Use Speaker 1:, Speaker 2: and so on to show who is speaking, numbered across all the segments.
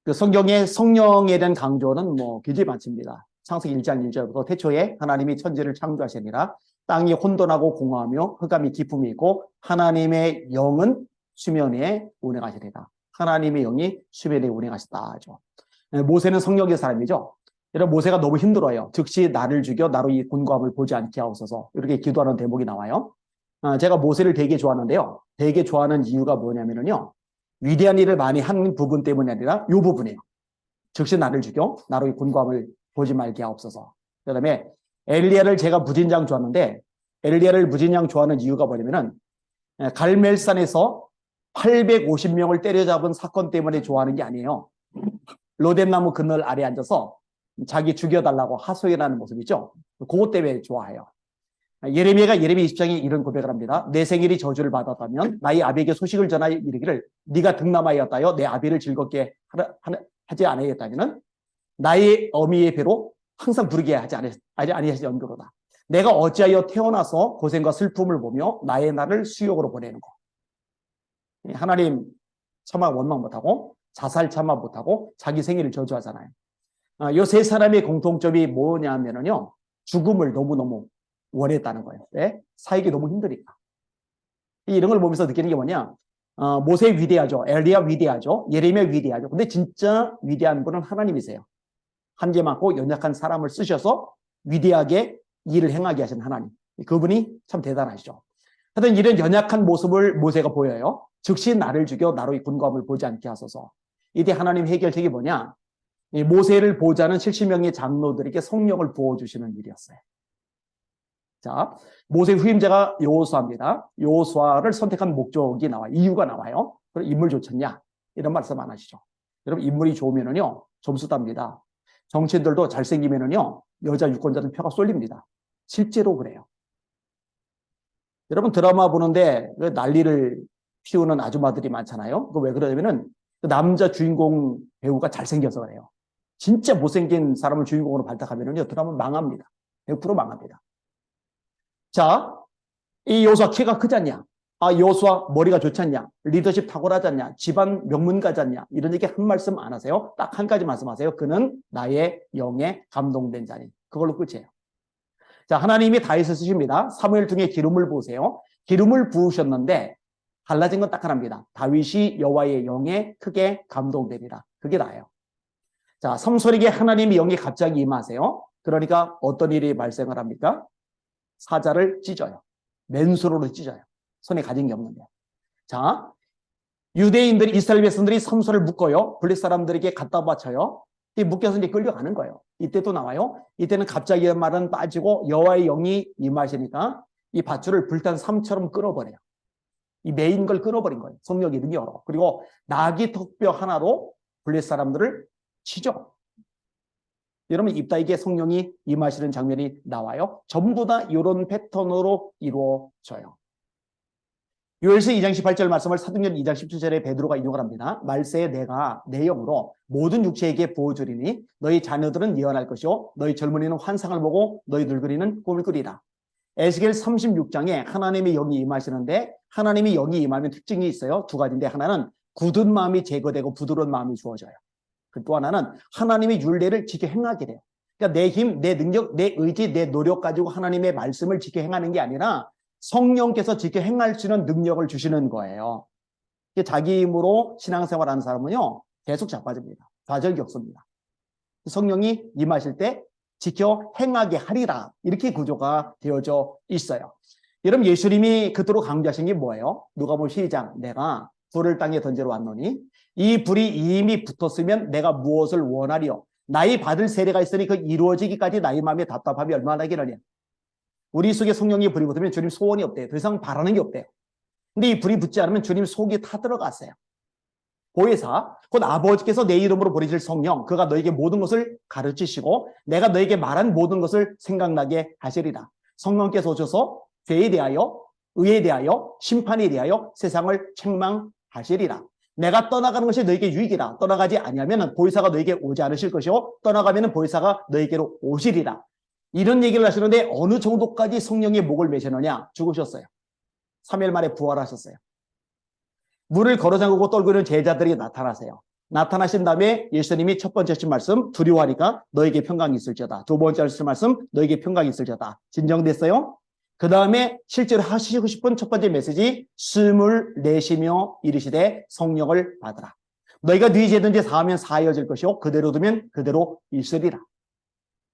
Speaker 1: 그 성경의 성령에 대한 강조는 굉장히 많습니다. 창세기 1장 1절부터 태초에 하나님이 천지를 창조하시니라 땅이 혼돈하고 공허하며 흑암이 기품이 있고 하나님의 영은 수면 위에 운행하시리라. 하나님의 영이 수면 위에 운행하시다 하죠. 모세는 성령의 사람이죠. 여러분 모세가 너무 힘들어요. 즉시 나를 죽여 나로 이 곤고함을 보지 않게 하옵소서. 이렇게 기도하는 대목이 나와요. 제가 모세를 되게 좋아하는데요. 되게 좋아하는 이유가 뭐냐면요. 위대한 일을 많이 한 부분 때문이 아니라 이 부분이에요. 즉시 나를 죽여 나로 이 곤고함을 보지 말게 하옵소서. 그 다음에 엘리야를 제가 무진장 좋아하는데 엘리야를 무진장 좋아하는 이유가 뭐냐면은 갈멜산에서 850명을 때려잡은 사건 때문에 좋아하는 게 아니에요. 로뎀나무 그늘 아래 앉아서 자기 죽여달라고 하소연하는 모습이죠. 그것 때문에 좋아해요. 예레미야 20장에 이런 고백을 합니다. 내 생일이 저주를 받았다면 나의 아비에게 소식을 전하여 이르기를 네가 득남하였다여 내 아비를 즐겁게 하지 않았다면 나의 어미의 배로 항상 부르게 하지 아니하지 연교로다. 내가 어찌하여 태어나서 고생과 슬픔을 보며 나의 날을 수욕으로 보내는 거. 하나님 차마 원망 못하고 자살 차마 못하고 자기 생일을 저주하잖아요. 이 세 사람의 공통점이 뭐냐면요. 죽음을 너무너무 원했다는 거예요. 왜? 살기 너무 힘드니까. 이런 걸 보면서 느끼는 게 뭐냐. 모세 위대하죠. 엘리야 위대하죠. 예레미야 위대하죠. 근데 진짜 위대한 분은 하나님이세요. 한계 많고 연약한 사람을 쓰셔서 위대하게 일을 행하게 하신 하나님. 그분이 참 대단하시죠. 하여튼 이런 연약한 모습을 모세가 보여요. 즉시 나를 죽여 나로 이 곤고함을 보지 않게 하소서. 이때 하나님 해결책이 뭐냐. 모세를 보자는 70명의 장로들에게 성령을 부어주시는 일이었어요. 자, 모세 후임자가 여호수아입니다. 여호수아를 선택한 목적이 나와요. 이유가 나와요. 그럼 인물 좋겠냐? 이런 말씀 안 하시죠. 여러분 인물이 좋으면은요 점수 땁니다. 정치인들도 잘생기면은요 여자 유권자들 표가 쏠립니다. 실제로 그래요. 여러분 드라마 보는데 난리를 피우는 아줌마들이 많잖아요. 그 왜 그러냐면은 그 남자 주인공 배우가 잘생겨서 그래요. 진짜 못생긴 사람을 주인공으로 발탁하면은요 드라마 망합니다. 100% 망합니다. 자, 이 여호수아 키가 크잖냐? 여호수아 머리가 좋잖냐? 리더십 탁월하잖냐? 집안 명문가잖냐? 이런 얘기 한 말씀 안 하세요. 딱 한 가지 말씀하세요. 그는 나의 영에 감동된 자니. 그걸로 끝이에요. 자, 하나님이 다윗을 쓰십니다. 사무엘 중에 기름을 부으세요. 기름을 부으셨는데 달라진 건 딱 하나입니다. 다윗이 여호와의 영에 크게 감동됩니다. 그게 나예요. 자, 삼손에게 하나님의 영이 갑자기 임하세요. 그러니까 어떤 일이 발생을 합니까? 사자를 찢어요. 맨손으로 찢어요. 손에 가진 게 없는데. 자, 유대인들이 이스라엘 백성들이 삼손을 묶어요. 블레 사람들에게 갖다 바쳐요. 묶여서 이제 끌려가는 거예요. 이때 또 나와요. 이때는 갑자기 말은 빠지고 여호와의 영이 임하시니까 이 밧줄을 불탄 삼처럼 끊어버려요. 이 메인 걸 끊어버린 거예요. 성령의 능력으로. 그리고 나귀 턱뼈 하나로 블레 사람들을 치죠. 여러분 입다에게 성령이 임하시는 장면이 나와요. 전부 다 이런 패턴으로 이루어져요. 요엘서 2장 18절 말씀을 사도행전 2장 17절에 베드로가 인용을 합니다. 말세에 내가 내 영으로 모든 육체에게 부어주리니 너희 자녀들은 예언할 것이요 너희 젊은이는 환상을 보고 너희 늙은이는 꿈을 꾸리라. 에스겔 36장에 하나님의 영이 임하시는데 하나님의 영이 임하면 특징이 있어요. 두 가지인데 하나는 굳은 마음이 제거되고 부드러운 마음이 주어져요. 또 하나는 하나님의 율례를 지켜 행하게 돼요. 그러니까 내 힘, 내 능력, 내 의지, 내 노력 가지고 하나님의 말씀을 지켜 행하는 게 아니라 성령께서 지켜 행할 수 있는 능력을 주시는 거예요. 자기 힘으로 신앙생활하는 사람은요 계속 자빠집니다. 좌절격수입니다. 성령이 임하실 때 지켜 행하게 하리라 이렇게 구조가 되어져 있어요. 여러분 예수님이 그토록 강조하신 게 뭐예요? 누가복음 12장 내가 불을 땅에 던지러 왔노니 이 불이 이미 붙었으면 내가 무엇을 원하리요? 나의 받을 세례가 있으니 그 이루어지기까지 나의 마음에 답답함이 얼마나 기느냐. 우리 속에 성령이 불이 붙으면 주님 소원이 없대요. 더 이상 바라는 게 없대요. 근데 이 불이 붙지 않으면 주님 속이 타들어갔어요. 보혜사, 곧 아버지께서 내 이름으로 보내실 성령, 그가 너에게 모든 것을 가르치시고 내가 너에게 말한 모든 것을 생각나게 하시리라. 성령께서 오셔서 죄에 대하여, 의에 대하여, 심판에 대하여 세상을 책망하시리라. 내가 떠나가는 것이 너에게 유익이라. 떠나가지 아니하면 보혜사가 너에게 오지 않으실 것이요 떠나가면 보혜사가 너에게로 오시리라. 이런 얘기를 하시는데 어느 정도까지 성령의 목을 매셨느냐? 죽으셨어요. 3일 만에 부활하셨어요. 물을 걸어 잠그고 떨고 있는 제자들이 나타나세요. 나타나신 다음에 예수님이 첫 번째 하신 말씀, 두려워하니까 너에게 평강이 있을지어다. 두 번째 하신 말씀, 너에게 평강이 있을지어다. 진정됐어요? 그 다음에 실제로 하시고 싶은 첫 번째 메시지, 숨을 내쉬며 이르시되 성령을 받으라. 너희가 네 죄든지 사하면 사하여질 것이요 그대로 두면 그대로 있으리라.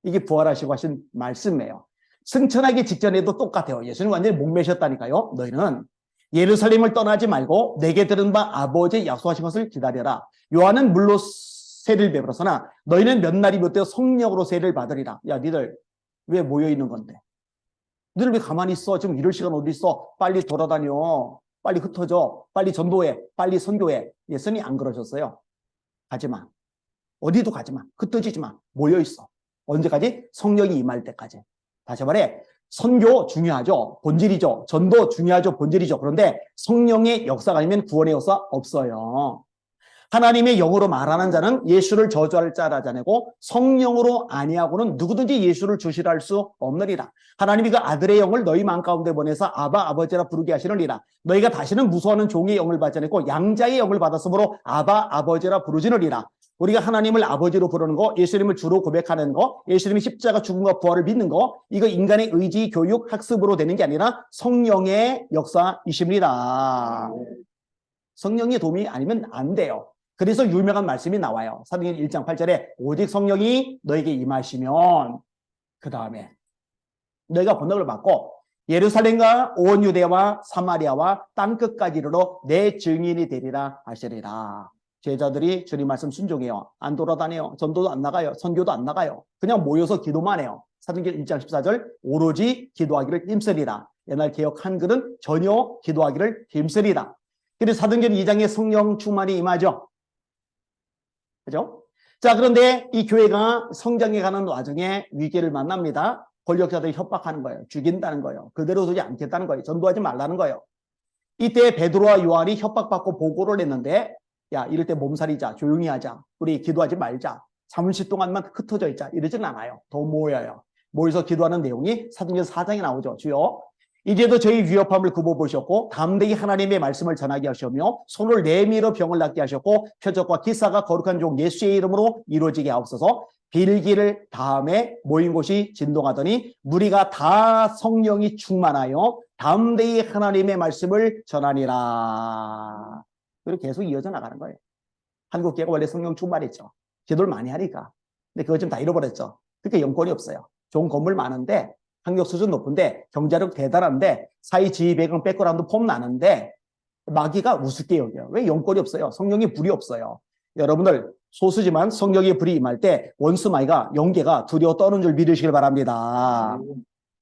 Speaker 1: 이게 부활하시고 하신 말씀이에요. 승천하기 직전에도 똑같아요. 예수님 완전히 목매셨다니까요. 너희는 예루살렘을 떠나지 말고 내게 들은 바 아버지 약속하신 것을 기다려라. 요한은 물로 세를 베풀었으나 너희는 몇 날이 못 되어 성령으로 세를 받으리라. 야, 니들 왜 모여 있는 건데? 니들 왜 가만히 있어? 지금 이럴 시간 어디 있어? 빨리 돌아다녀. 빨리 흩어져. 빨리 전도해. 빨리 선교해. 예수님이 안 그러셨어요. 가지 마. 어디도 가지 마. 흩어지지 마. 모여 있어. 언제까지? 성령이 임할 때까지. 다시 말해, 선교 중요하죠. 본질이죠. 전도 중요하죠. 본질이죠. 그런데 성령의 역사가 아니면 구원의 역사 없어요. 하나님의 영으로 말하는 자는 예수를 저주할 자라자내고 성령으로 아니하고는 누구든지 예수를 주시라 할 수 없느니라. 하나님이 그 아들의 영을 너희 마음 가운데 보내서 아바 아버지라 부르게 하시느니라. 너희가 다시는 무서워하는 종의 영을 받지 않고 양자의 영을 받았으므로 아바 아버지라 부르지느니라. 우리가 하나님을 아버지로 부르는 거, 예수님을 주로 고백하는 거, 예수님이 십자가 죽음과 부활을 믿는 거, 이거 인간의 의지, 교육, 학습으로 되는 게 아니라 성령의 역사이십니다. 성령의 도움이 아니면 안 돼요. 그래서 유명한 말씀이 나와요. 사도행전 1장 8절에 오직 성령이 너에게 임하시면 그 다음에 너희가 번역을 받고 예루살렘과 온 유대와 사마리아와 땅끝까지 이르러 내 증인이 되리라 하시리라. 제자들이 주님 말씀 순종해요. 안 돌아다녀요. 전도도 안 나가요. 선교도 안 나가요. 그냥 모여서 기도만 해요. 사도행전 1장 14절 오로지 기도하기를 힘쓰리라. 옛날 개역 한글은 전혀 기도하기를 힘쓰리라. 그래서 사도행전 2장에 성령 충만이 임하죠. 그죠? 자, 그런데 이 교회가 성장해 가는 와중에 위기를 만납니다. 권력자들이 협박하는 거예요. 죽인다는 거예요. 그대로 두지 않겠다는 거예요. 전도하지 말라는 거예요. 이때 베드로와 요한이 협박받고 보고를 했는데 야, 이럴 때 몸살이자 조용히 하자. 우리 기도하지 말자. 잠시 동안만 흩어져 있자. 이러지는 않아요. 더 모여요. 모여서 기도하는 내용이 사도행전 4장에 나오죠. 주여 이제도 저희 위협함을 굽어보셨고 담대히 하나님의 말씀을 전하게 하시며 손을 내밀어 병을 낫게 하셨고 표적과 기사가 거룩한 종 예수의 이름으로 이루어지게 하옵소서. 빌기를 다음에 모인 곳이 진동하더니 무리가 다 성령이 충만하여 담대히 하나님의 말씀을 전하니라. 그리고 계속 이어져 나가는 거예요. 한국교회가 원래 성령 충만했죠. 기도를 많이 하니까. 근데 그거 좀 다 잃어버렸죠. 그러니까 영권이 없어요. 좋은 건물 많은데 학력 수준 높은데 경제력 대단한데 사회 지휘 배경 백그라운드 폼 나는데 마귀가 우습게 여겨요. 왜? 영권이 없어요. 성령의 불이 없어요. 여러분들 소수지만 성령의 불이 임할 때 원수 마귀가 영계가 두려워 떠는 줄 믿으시길 바랍니다.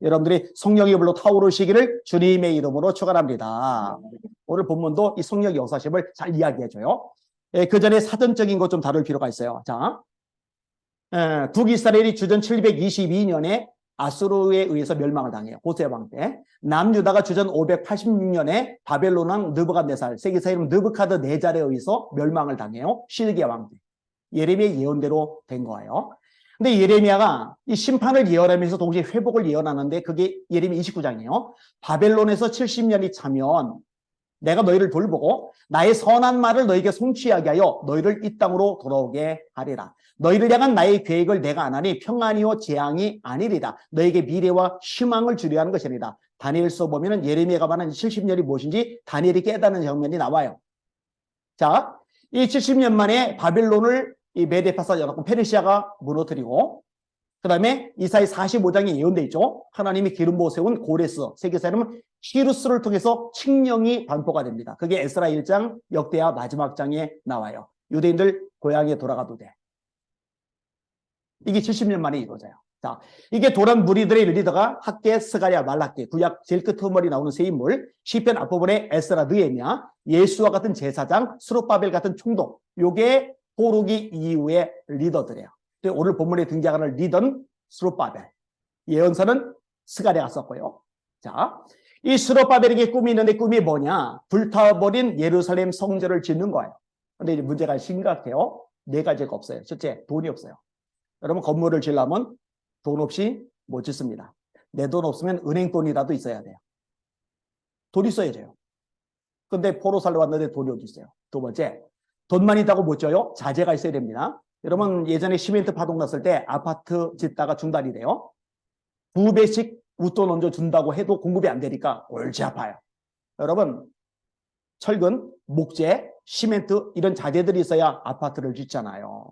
Speaker 1: 여러분들이 성령의 불로 타오르시기를 주님의 이름으로 축원합니다. 오늘 본문도 이 성령의 역사심을 잘 이야기해줘요. 그 전에 사전적인 것 좀 다룰 필요가 있어요. 자, 북이스라엘이 주전 722년에 아수르에 의해서 멸망을 당해요. 호세 왕 때. 남유다가 주전 586년에 바벨론 왕 느부갓네살, 세계사 이름 느부카드네잘에 의해서 멸망을 당해요. 시드기야 왕 때. 예레미야 예언대로 된 거예요. 근데 예레미야가 이 심판을 예언하면서 동시에 회복을 예언하는데 그게 예레미야 29장이에요. 바벨론에서 70년이 차면 내가 너희를 돌보고 나의 선한 말을 너희에게 성취하게 하여 너희를 이 땅으로 돌아오게 하리라. 너희를 향한 나의 계획을 내가 안 하니 평안이요 재앙이 아니리라. 너에게 미래와 희망을 주려 하는 것이니라. 다니엘서 보면은 예레미야가 말하는 70년이 무엇인지 다니엘이 깨닫는 장면이 나와요. 자, 이 70년 만에 바벨론을 이 메데파사 연합군 페르시아가 무너뜨리고 그 다음에 이사야 45장에 예언되어 있죠. 하나님이 기름 부어 세운 고레스, 세계사 이름은 히루스를 통해서 칙령이 반포가 됩니다. 그게 에스라 1장 역대하 마지막 장에 나와요. 유대인들 고향에 돌아가도 돼. 이게 70년 만에 이루어져요. 자, 이게 도란 무리들의 리더가 학계, 스가랴, 말라기, 구약 제일 끝머리 나오는 세 인물, 시편 앞부분에 에스라, 느헤미야, 예수와 같은 제사장, 스룹바벨 같은 총독, 요게 포로기 이후의 리더들이에요. 오늘 본문에 등장하는 리더는 스룹바벨, 예언서는 스가랴가 썼고요. 자, 이 스룹바벨에게 꿈이 있는데 꿈이 뭐냐? 불타버린 예루살렘 성전을 짓는 거예요. 근데 이제 문제가 심각해요. 네 가지가 없어요. 첫째, 돈이 없어요. 여러분 건물을 지으려면 돈 없이 못 짓습니다. 내 돈 없으면 은행 돈이라도 있어야 돼요. 돈 있어야 돼요. 근데 포로 살러 왔는데 돈이 어디 있어요? 두 번째, 돈만 있다고 못 져요. 자재가 있어야 됩니다. 여러분 예전에 시멘트 파동 났을 때 아파트 짓다가 중단이 돼요. 2배씩 웃돈 얹어 준다고 해도 공급이 안 되니까 골치 아파요. 여러분 철근, 목재, 시멘트 이런 자재들이 있어야 아파트를 짓잖아요.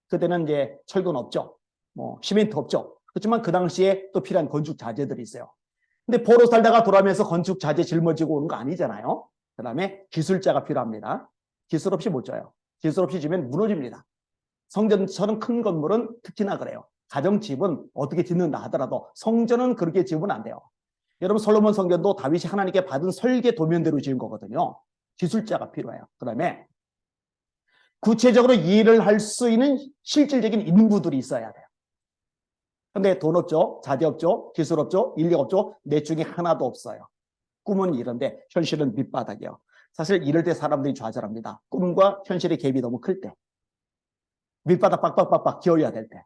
Speaker 1: 그때는 이제 철근 없죠. 뭐 시멘트 없죠. 그렇지만 그 당시에 또 필요한 건축 자재들이 있어요. 근데 포로 살다가 돌아오면서 건축 자재 짊어지고 오는 거 아니잖아요. 그 다음에 기술자가 필요합니다. 기술 없이 못 져요. 기술 없이 지면 무너집니다. 성전처럼 큰 건물은 특히나 그래요. 가정집은 어떻게 짓는다 하더라도 성전은 그렇게 지으면 안 돼요. 여러분 솔로몬 성전도 다윗이 하나님께 받은 설계 도면대로 지은 거거든요. 기술자가 필요해요. 그 다음에 구체적으로 일을 할 수 있는 실질적인 인부들이 있어야 돼요. 근데 돈 없죠, 자재 없죠, 기술 없죠, 인력 없죠, 넷 중에 하나도 없어요. 꿈은 이런데 현실은 밑바닥이에요. 사실 이럴 때 사람들이 좌절합니다. 꿈과 현실의 갭이 너무 클 때. 밑바닥 빡빡빡빡 기어야 될 때.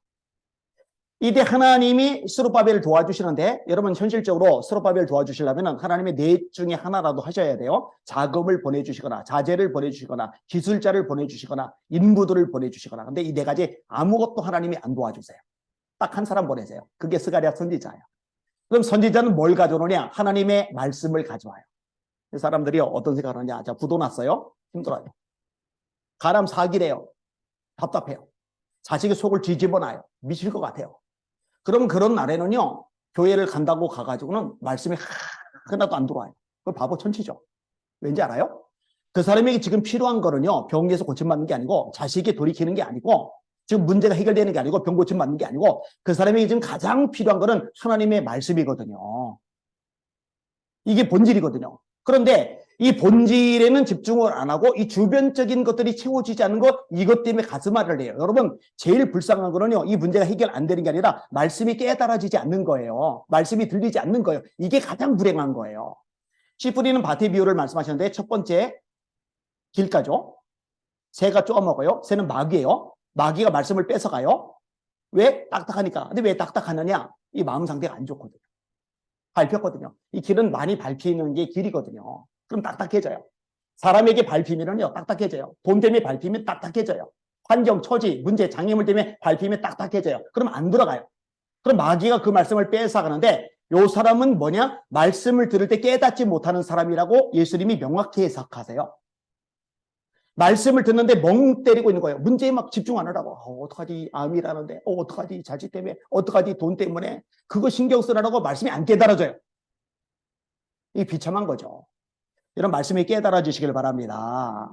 Speaker 1: 이때 하나님이 스룹바벨을 도와주시는데 여러분 현실적으로 스룹바벨을 도와주시려면 하나님의 넷 중에 하나라도 하셔야 돼요. 자금을 보내주시거나 자재를 보내주시거나 기술자를 보내주시거나 인부들을 보내주시거나. 근데 이 네 가지 아무것도 하나님이 안 도와주세요. 딱 한 사람 보내세요. 그게 스가랴 선지자예요. 그럼 선지자는 뭘 가져오느냐? 하나님의 말씀을 가져와요. 사람들이 어떤 생각을 하냐? 자, 부도 났어요. 힘들어요. 가람 사기래요. 답답해요. 자식의 속을 뒤집어놔요. 미칠 것 같아요. 그럼 그런 날에는요, 교회를 간다고 가가지고는 말씀이 하나도 안 들어와요. 그거 바보 천치죠. 왠지 알아요? 그 사람에게 지금 필요한 거는요, 병에서 고침받는 게 아니고, 자식이 돌이키는 게 아니고, 지금 문제가 해결되는 게 아니고, 병 고침받는 게 아니고, 그 사람에게 지금 가장 필요한 거는 하나님의 말씀이거든요. 이게 본질이거든요. 그런데 이 본질에는 집중을 안 하고 이 주변적인 것들이 채워지지 않는 것, 이것 때문에 가슴앓이를 해요. 여러분 제일 불쌍한 거는요, 이 문제가 해결 안 되는 게 아니라 말씀이 깨달아지지 않는 거예요. 말씀이 들리지 않는 거예요. 이게 가장 불행한 거예요. 씨 뿌리는 밭의 비유를 말씀하셨는데 첫 번째 길가죠. 새가 쪼아먹어요. 새는 마귀예요. 마귀가 말씀을 뺏어가요. 왜? 딱딱하니까. 근데 왜 딱딱하느냐? 이 마음 상태가 안 좋거든요. 밟혔거든요. 이 길은 많이 밟히는 게 길이거든요. 그럼 딱딱해져요. 사람에게 밟히면요 딱딱해져요. 돈 때문에 밟히면 딱딱해져요. 환경, 처지, 문제, 장애물 때문에 밟히면 딱딱해져요. 그럼 안 들어가요. 그럼 마귀가 그 말씀을 뺏어가는데 요 사람은 뭐냐? 말씀을 들을 때 깨닫지 못하는 사람이라고 예수님이 명확히 해석하세요. 말씀을 듣는데 멍 때리고 있는 거예요. 문제에 막 집중 안 하라고. 어떡하지? 암이라는데. 어떡하지? 자식 때문에. 어떡하지? 돈 때문에. 그거 신경 쓰라고 말씀이 안 깨달아져요. 이게 비참한 거죠. 이런 말씀이 깨달아 주시길 바랍니다.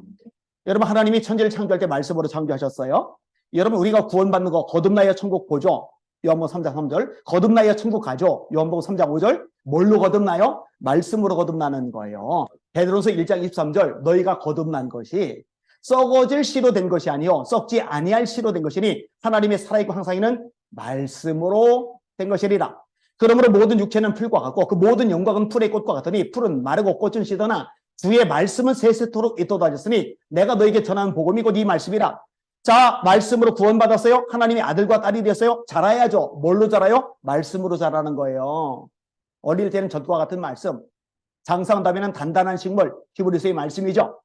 Speaker 1: 여러분 하나님이 천지를 창조할 때 말씀으로 창조하셨어요. 여러분 우리가 구원받는 거 거듭나야 천국 보죠. 요한복음 3장 3절. 거듭나야 천국 가죠. 요한복음 3장 5절. 뭘로 거듭나요? 말씀으로 거듭나는 거예요. 베드로서 1장 23절. 너희가 거듭난 것이 썩어질 씨로 된 것이 아니요 썩지 아니할 씨로 된 것이니 하나님의 살아있고 항상 있는 말씀으로 된 것이리라. 그러므로 모든 육체는 풀과 같고 그 모든 영광은 풀의 꽃과 같으니 풀은 마르고 꽃은 시드나 주의 말씀은 세세토록 있도다 하셨으니 내가 너에게 전하는 복음이 곧 이 말씀이라. 자, 말씀으로 구원받았어요? 하나님의 아들과 딸이 되었어요? 자라야죠. 뭘로 자라요? 말씀으로 자라는 거예요. 어릴 때는 젖과 같은 말씀, 장성한다면 단단한 식물, 히브리서의 말씀이죠.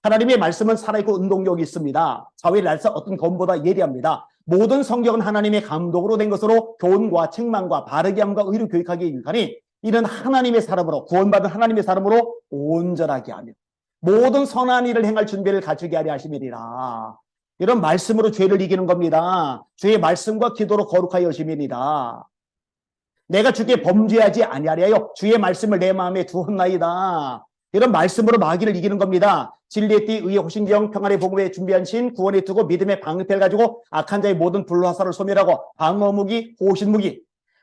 Speaker 1: 하나님의 말씀은 살아있고 운동력이 있습니다. 사회의 날짜 어떤 검보다 예리합니다. 모든 성경은 하나님의 감독으로 된 것으로 교훈과 책망과 바르게 함과 의로 교육하기에 유익하니 이는 하나님의 사람으로 구원받은 하나님의 사람으로 온전하게 하며 모든 선한 일을 행할 준비를 갖추게 하려 하심이니라. 이런 말씀으로 죄를 이기는 겁니다. 주의 말씀과 기도로 거룩하여 하심이니라. 내가 주께 범죄하지 아니하리하여 주의 말씀을 내 마음에 두었나이다. 이런 말씀으로 마귀를 이기는 겁니다. 진리의 띠, 의의 호신경, 평안의 복음에 준비한 신, 구원에 두고 믿음의 방패를 가지고 악한 자의 모든 불화살을 소멸하고 방어무기, 호신무기,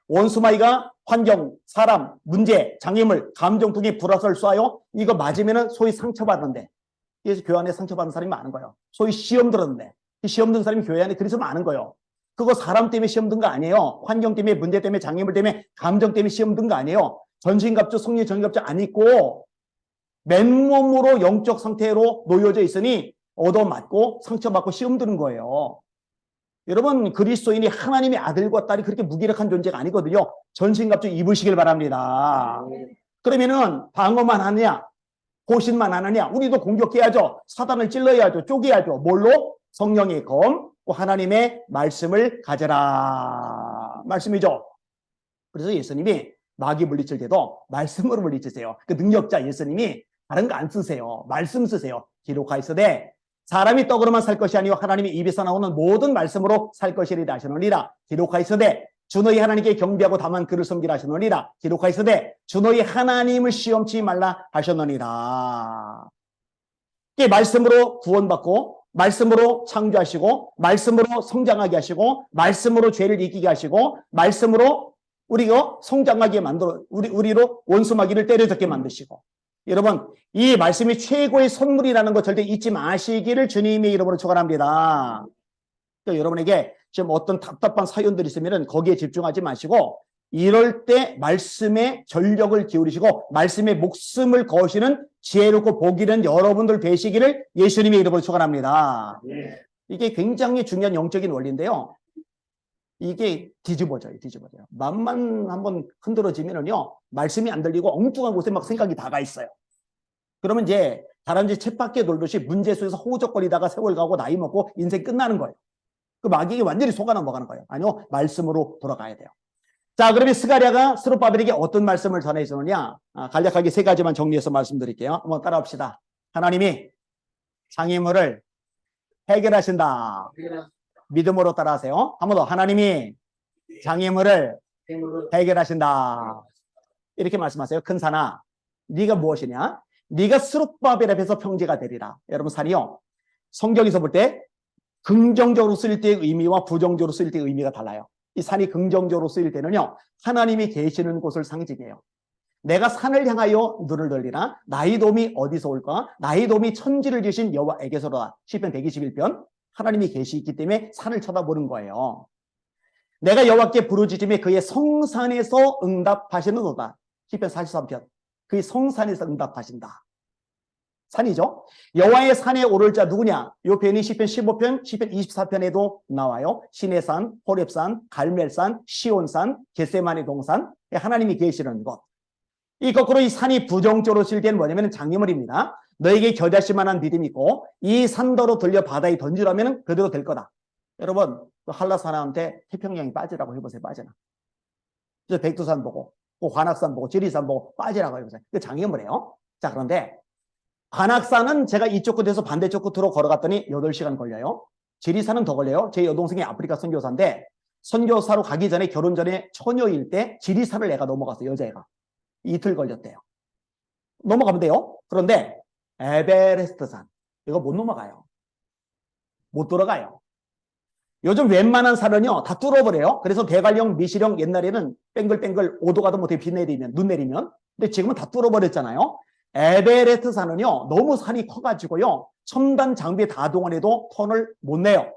Speaker 1: 원수마귀가 환경, 사람, 문제, 장애물, 감정 등의 불화살을 쏴요. 이거 맞으면 소위 상처받는데 그래서 교회 안에 상처받는 사람이 많은 거예요. 소위 시험 들었는데 시험 든 사람이 교회 안에 그래서 많은 거예요. 그거 사람 때문에 시험 든 거 아니에요. 환경 때문에, 문제 때문에, 장애물 때문에, 감정 때문에 시험 든 거 아니에요. 전신갑주, 성리 전신갑주 안 입고 맨몸으로 영적 상태로 놓여져 있으니 얻어맞고 상처받고 시험 드는 거예요. 여러분 그리스도인이 하나님의 아들과 딸이 그렇게 무기력한 존재가 아니거든요. 전신갑주 입으시길 바랍니다. 그러면은 방어만 하느냐? 보신만 하느냐? 우리도 공격해야죠. 사단을 찔러야죠. 쪼개야죠. 뭘로? 성령의 검, 하나님의 말씀을 가져라. 말씀이죠. 그래서 예수님이 마귀 물리칠 때도 말씀으로 물리치세요. 그 능력자 예수님이 다른 거 안 쓰세요. 말씀 쓰세요. 기록하였으되 사람이 떡으로만 살 것이 아니요 하나님의 입에서 나오는 모든 말씀으로 살 것이리라 하시느니라. 기록하였으되 주 너희 하나님께 경배하고 다만 그를 섬기라 하시느니라. 기록하였으되 주 너희 하나님을 시험치 말라 하셨느니라. 이게 말씀으로 구원받고 말씀으로 창조하시고 말씀으로 성장하게 하시고 말씀으로 죄를 이기게 하시고 말씀으로 우리가 성장하게 만들어 우리로 원수마귀를 때려잡게 만드시고, 여러분 이 말씀이 최고의 선물이라는 거 절대 잊지 마시기를 주님의 이름으로 축원합니다. 그러니까 여러분에게 지금 어떤 답답한 사연들이 있으면 거기에 집중하지 마시고 이럴 때 말씀에 전력을 기울이시고 말씀에 목숨을 거시는 지혜롭고 복 있는 여러분들 되시기를 예수님의 이름으로 축원합니다. 이게 굉장히 중요한 영적인 원리인데요. 이게 뒤집어져요. 마음만 한번 흔들어지면은요, 말씀이 안 들리고 엉뚱한 곳에 막 생각이 다가 있어요. 그러면 이제 다람쥐 쳇바퀴 돌듯이 문제 속에서 호적거리다가 세월 가고 나이 먹고 인생 끝나는 거예요. 그 마귀에게 완전히 속아 넘어가는 거예요. 아니요, 말씀으로 돌아가야 돼요. 자, 그러면 스가랴가 스룹바벨에게 어떤 말씀을 전해주느냐? 간략하게 세 가지만 정리해서 말씀드릴게요. 한번 따라합시다. 하나님이 장애물을 해결하신다. 믿음으로 따라하세요. 한 번 더. 하나님이 장애물을 해결하신다. 이렇게 말씀하세요. 큰 산아, 네가 무엇이냐? 네가 스룹바벨 앞에서 평지가 되리라. 여러분, 산이요, 성경에서 볼 때 긍정적으로 쓰일 때의 의미와 부정적으로 쓰일 때의 의미가 달라요. 이 산이 긍정적으로 쓰일 때는요, 하나님이 계시는 곳을 상징해요. 내가 산을 향하여 눈을 돌리나 나의 도움이 어디서 올까? 나의 도움이 천지를 지으신 여호와에게서로다. 시편 121편. 하나님이 계시기 때문에 산을 쳐다보는 거예요. 내가 여호와께 부르짖음에 그의 성산에서 응답하시는도다. 시편 43편. 그의 성산에서 응답하신다. 산이죠. 여호와의 산에 오를 자 누구냐? 이 표현이 시편 15편, 시편 24편에도 나와요. 시내산, 호렙산, 갈멜산, 시온산, 겟세마네 동산, 하나님이 계시는 곳. 이 거꾸로 이 산이 부정적으로 쓸 때는 뭐냐면 장애물입니다. 너에게 겨자씨 만한 믿음이 있고 이 산더로 들려 바다에 던지라면 그대로 될 거다. 여러분, 한라산한테 태평양이 빠지라고 해보세요. 빠지나. 그래서 백두산 보고 관악산 보고 지리산 보고 빠지라고 해보세요. 그 장애물이에요. 자, 그런데 관악산은 제가 이쪽 끝에서 반대쪽 끝으로 걸어갔더니 8시간 걸려요. 지리산은 더 걸려요. 제 여동생이 아프리카 선교사인데 선교사로 가기 전에 결혼 전에 처녀일 때 지리산을 애가 넘어갔어요. 여자애가. 이틀 걸렸대요. 넘어가면 돼요. 그런데 에베레스트산 이거 못 넘어가요. 못 들어가요. 요즘 웬만한 산은요 다 뚫어버려요. 그래서 대관령, 미시령 옛날에는 뺑글뺑글 5도 가도 못해 비 내리면 눈 내리면. 근데 지금은 다 뚫어버렸잖아요. 에베레스트 산은요 너무 산이 커가지고요 첨단 장비 다 동원해도 턴을 못 내요.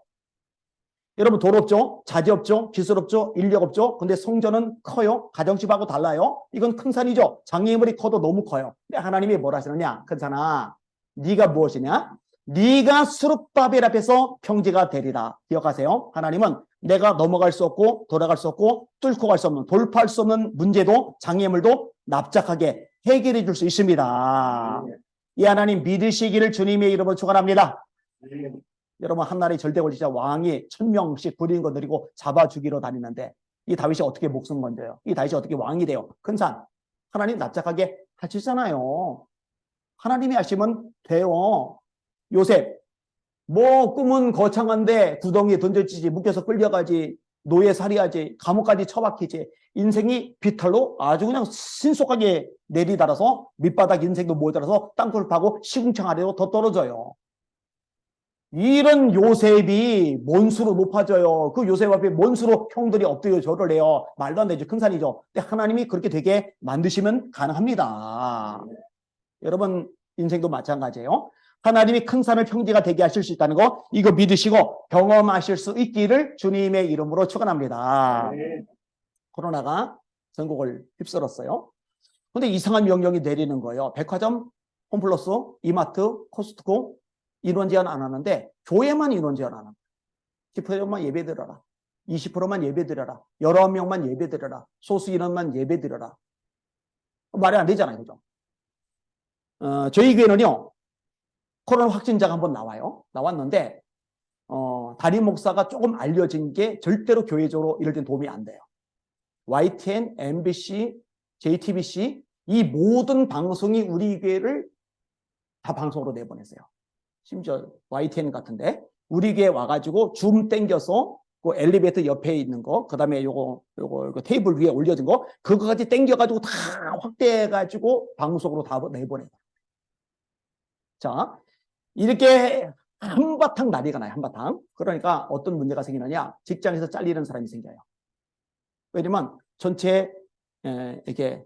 Speaker 1: 여러분, 돈 없죠? 자재 없죠? 기술 없죠? 인력 없죠? 근데 성전은 커요. 가정집하고 달라요. 이건 큰 산이죠. 장애물이 커도 너무 커요. 근데 하나님이 뭐라 하시느냐? 큰 산아, 네가 무엇이냐? 네가 스룹바벨 앞에서 평지가 되리라. 기억하세요. 하나님은 내가 넘어갈 수 없고 돌아갈 수 없고 뚫고 갈 수 없는, 돌파할 수 없는 문제도 장애물도 납작하게 해결해 줄 수 있습니다. 이 하나님 믿으시기를 주님의 이름으로 축원합니다. 여러분, 한나라의 절대 권리자 왕이 1000명씩 부린 거 들이고 잡아 죽이러 다니는데 이 다윗이 어떻게 목숨 건져요? 이 다윗이 어떻게 왕이 돼요? 큰 산. 하나님 납작하게 하시잖아요. 하나님이 하시면 돼요. 요셉, 뭐 꿈은 거창한데 구덩이에 던져지지, 묶여서 끌려가지, 노예살이하지, 감옥까지 처박히지, 인생이 비탈로 아주 그냥 신속하게 내리달아서 밑바닥 인생도 몰달아서 땅굴 파고 시궁창 아래로 더 떨어져요. 이런 요셉이 뭔수로 높아져요. 그 요셉 앞에 뭔수로 형들이 엎드려 절을 해요. 말도 안 되죠. 큰 산이죠. 근데 하나님이 그렇게 되게 만드시면 가능합니다. 여러분, 인생도 마찬가지예요. 하나님이 큰 산을 평지가 되게 하실 수 있다는 거, 이거 믿으시고 경험하실 수 있기를 주님의 이름으로 축원합니다. 코로나가 전국을 휩쓸었어요. 근데 이상한 명령이 내리는 거예요. 백화점, 홈플러스, 이마트, 코스트코 인원 제한 안 하는데 교회만 인원 제한 안 합니다. 10%만 예배 드려라. 20%만 예배 드려라. 19명만 예배 드려라. 소수 인원만 예배 드려라. 말이 안 되잖아요. 그죠? 저희 교회는요, 코로나 확진자가 한번 나왔는데, 담임 목사가 조금 알려진 게 절대로 교회적으로 이럴 땐 도움이 안 돼요. YTN, MBC, JTBC, 이 모든 방송이 우리 교회를 다 방송으로 내보냈어요. 심지어 YTN 같은데, 우리 교회 와가지고 줌 땡겨서 그 엘리베이터 옆에 있는 거, 그 다음에 요거 테이블 위에 올려진 거, 그거까지 땡겨가지고 다 확대해가지고 방송으로 다 내보내요. 자, 이렇게 한바탕 난리가 나요, 한바탕. 그러니까 어떤 문제가 생기느냐, 직장에서 잘리는 사람이 생겨요. 왜냐면 전체 이렇게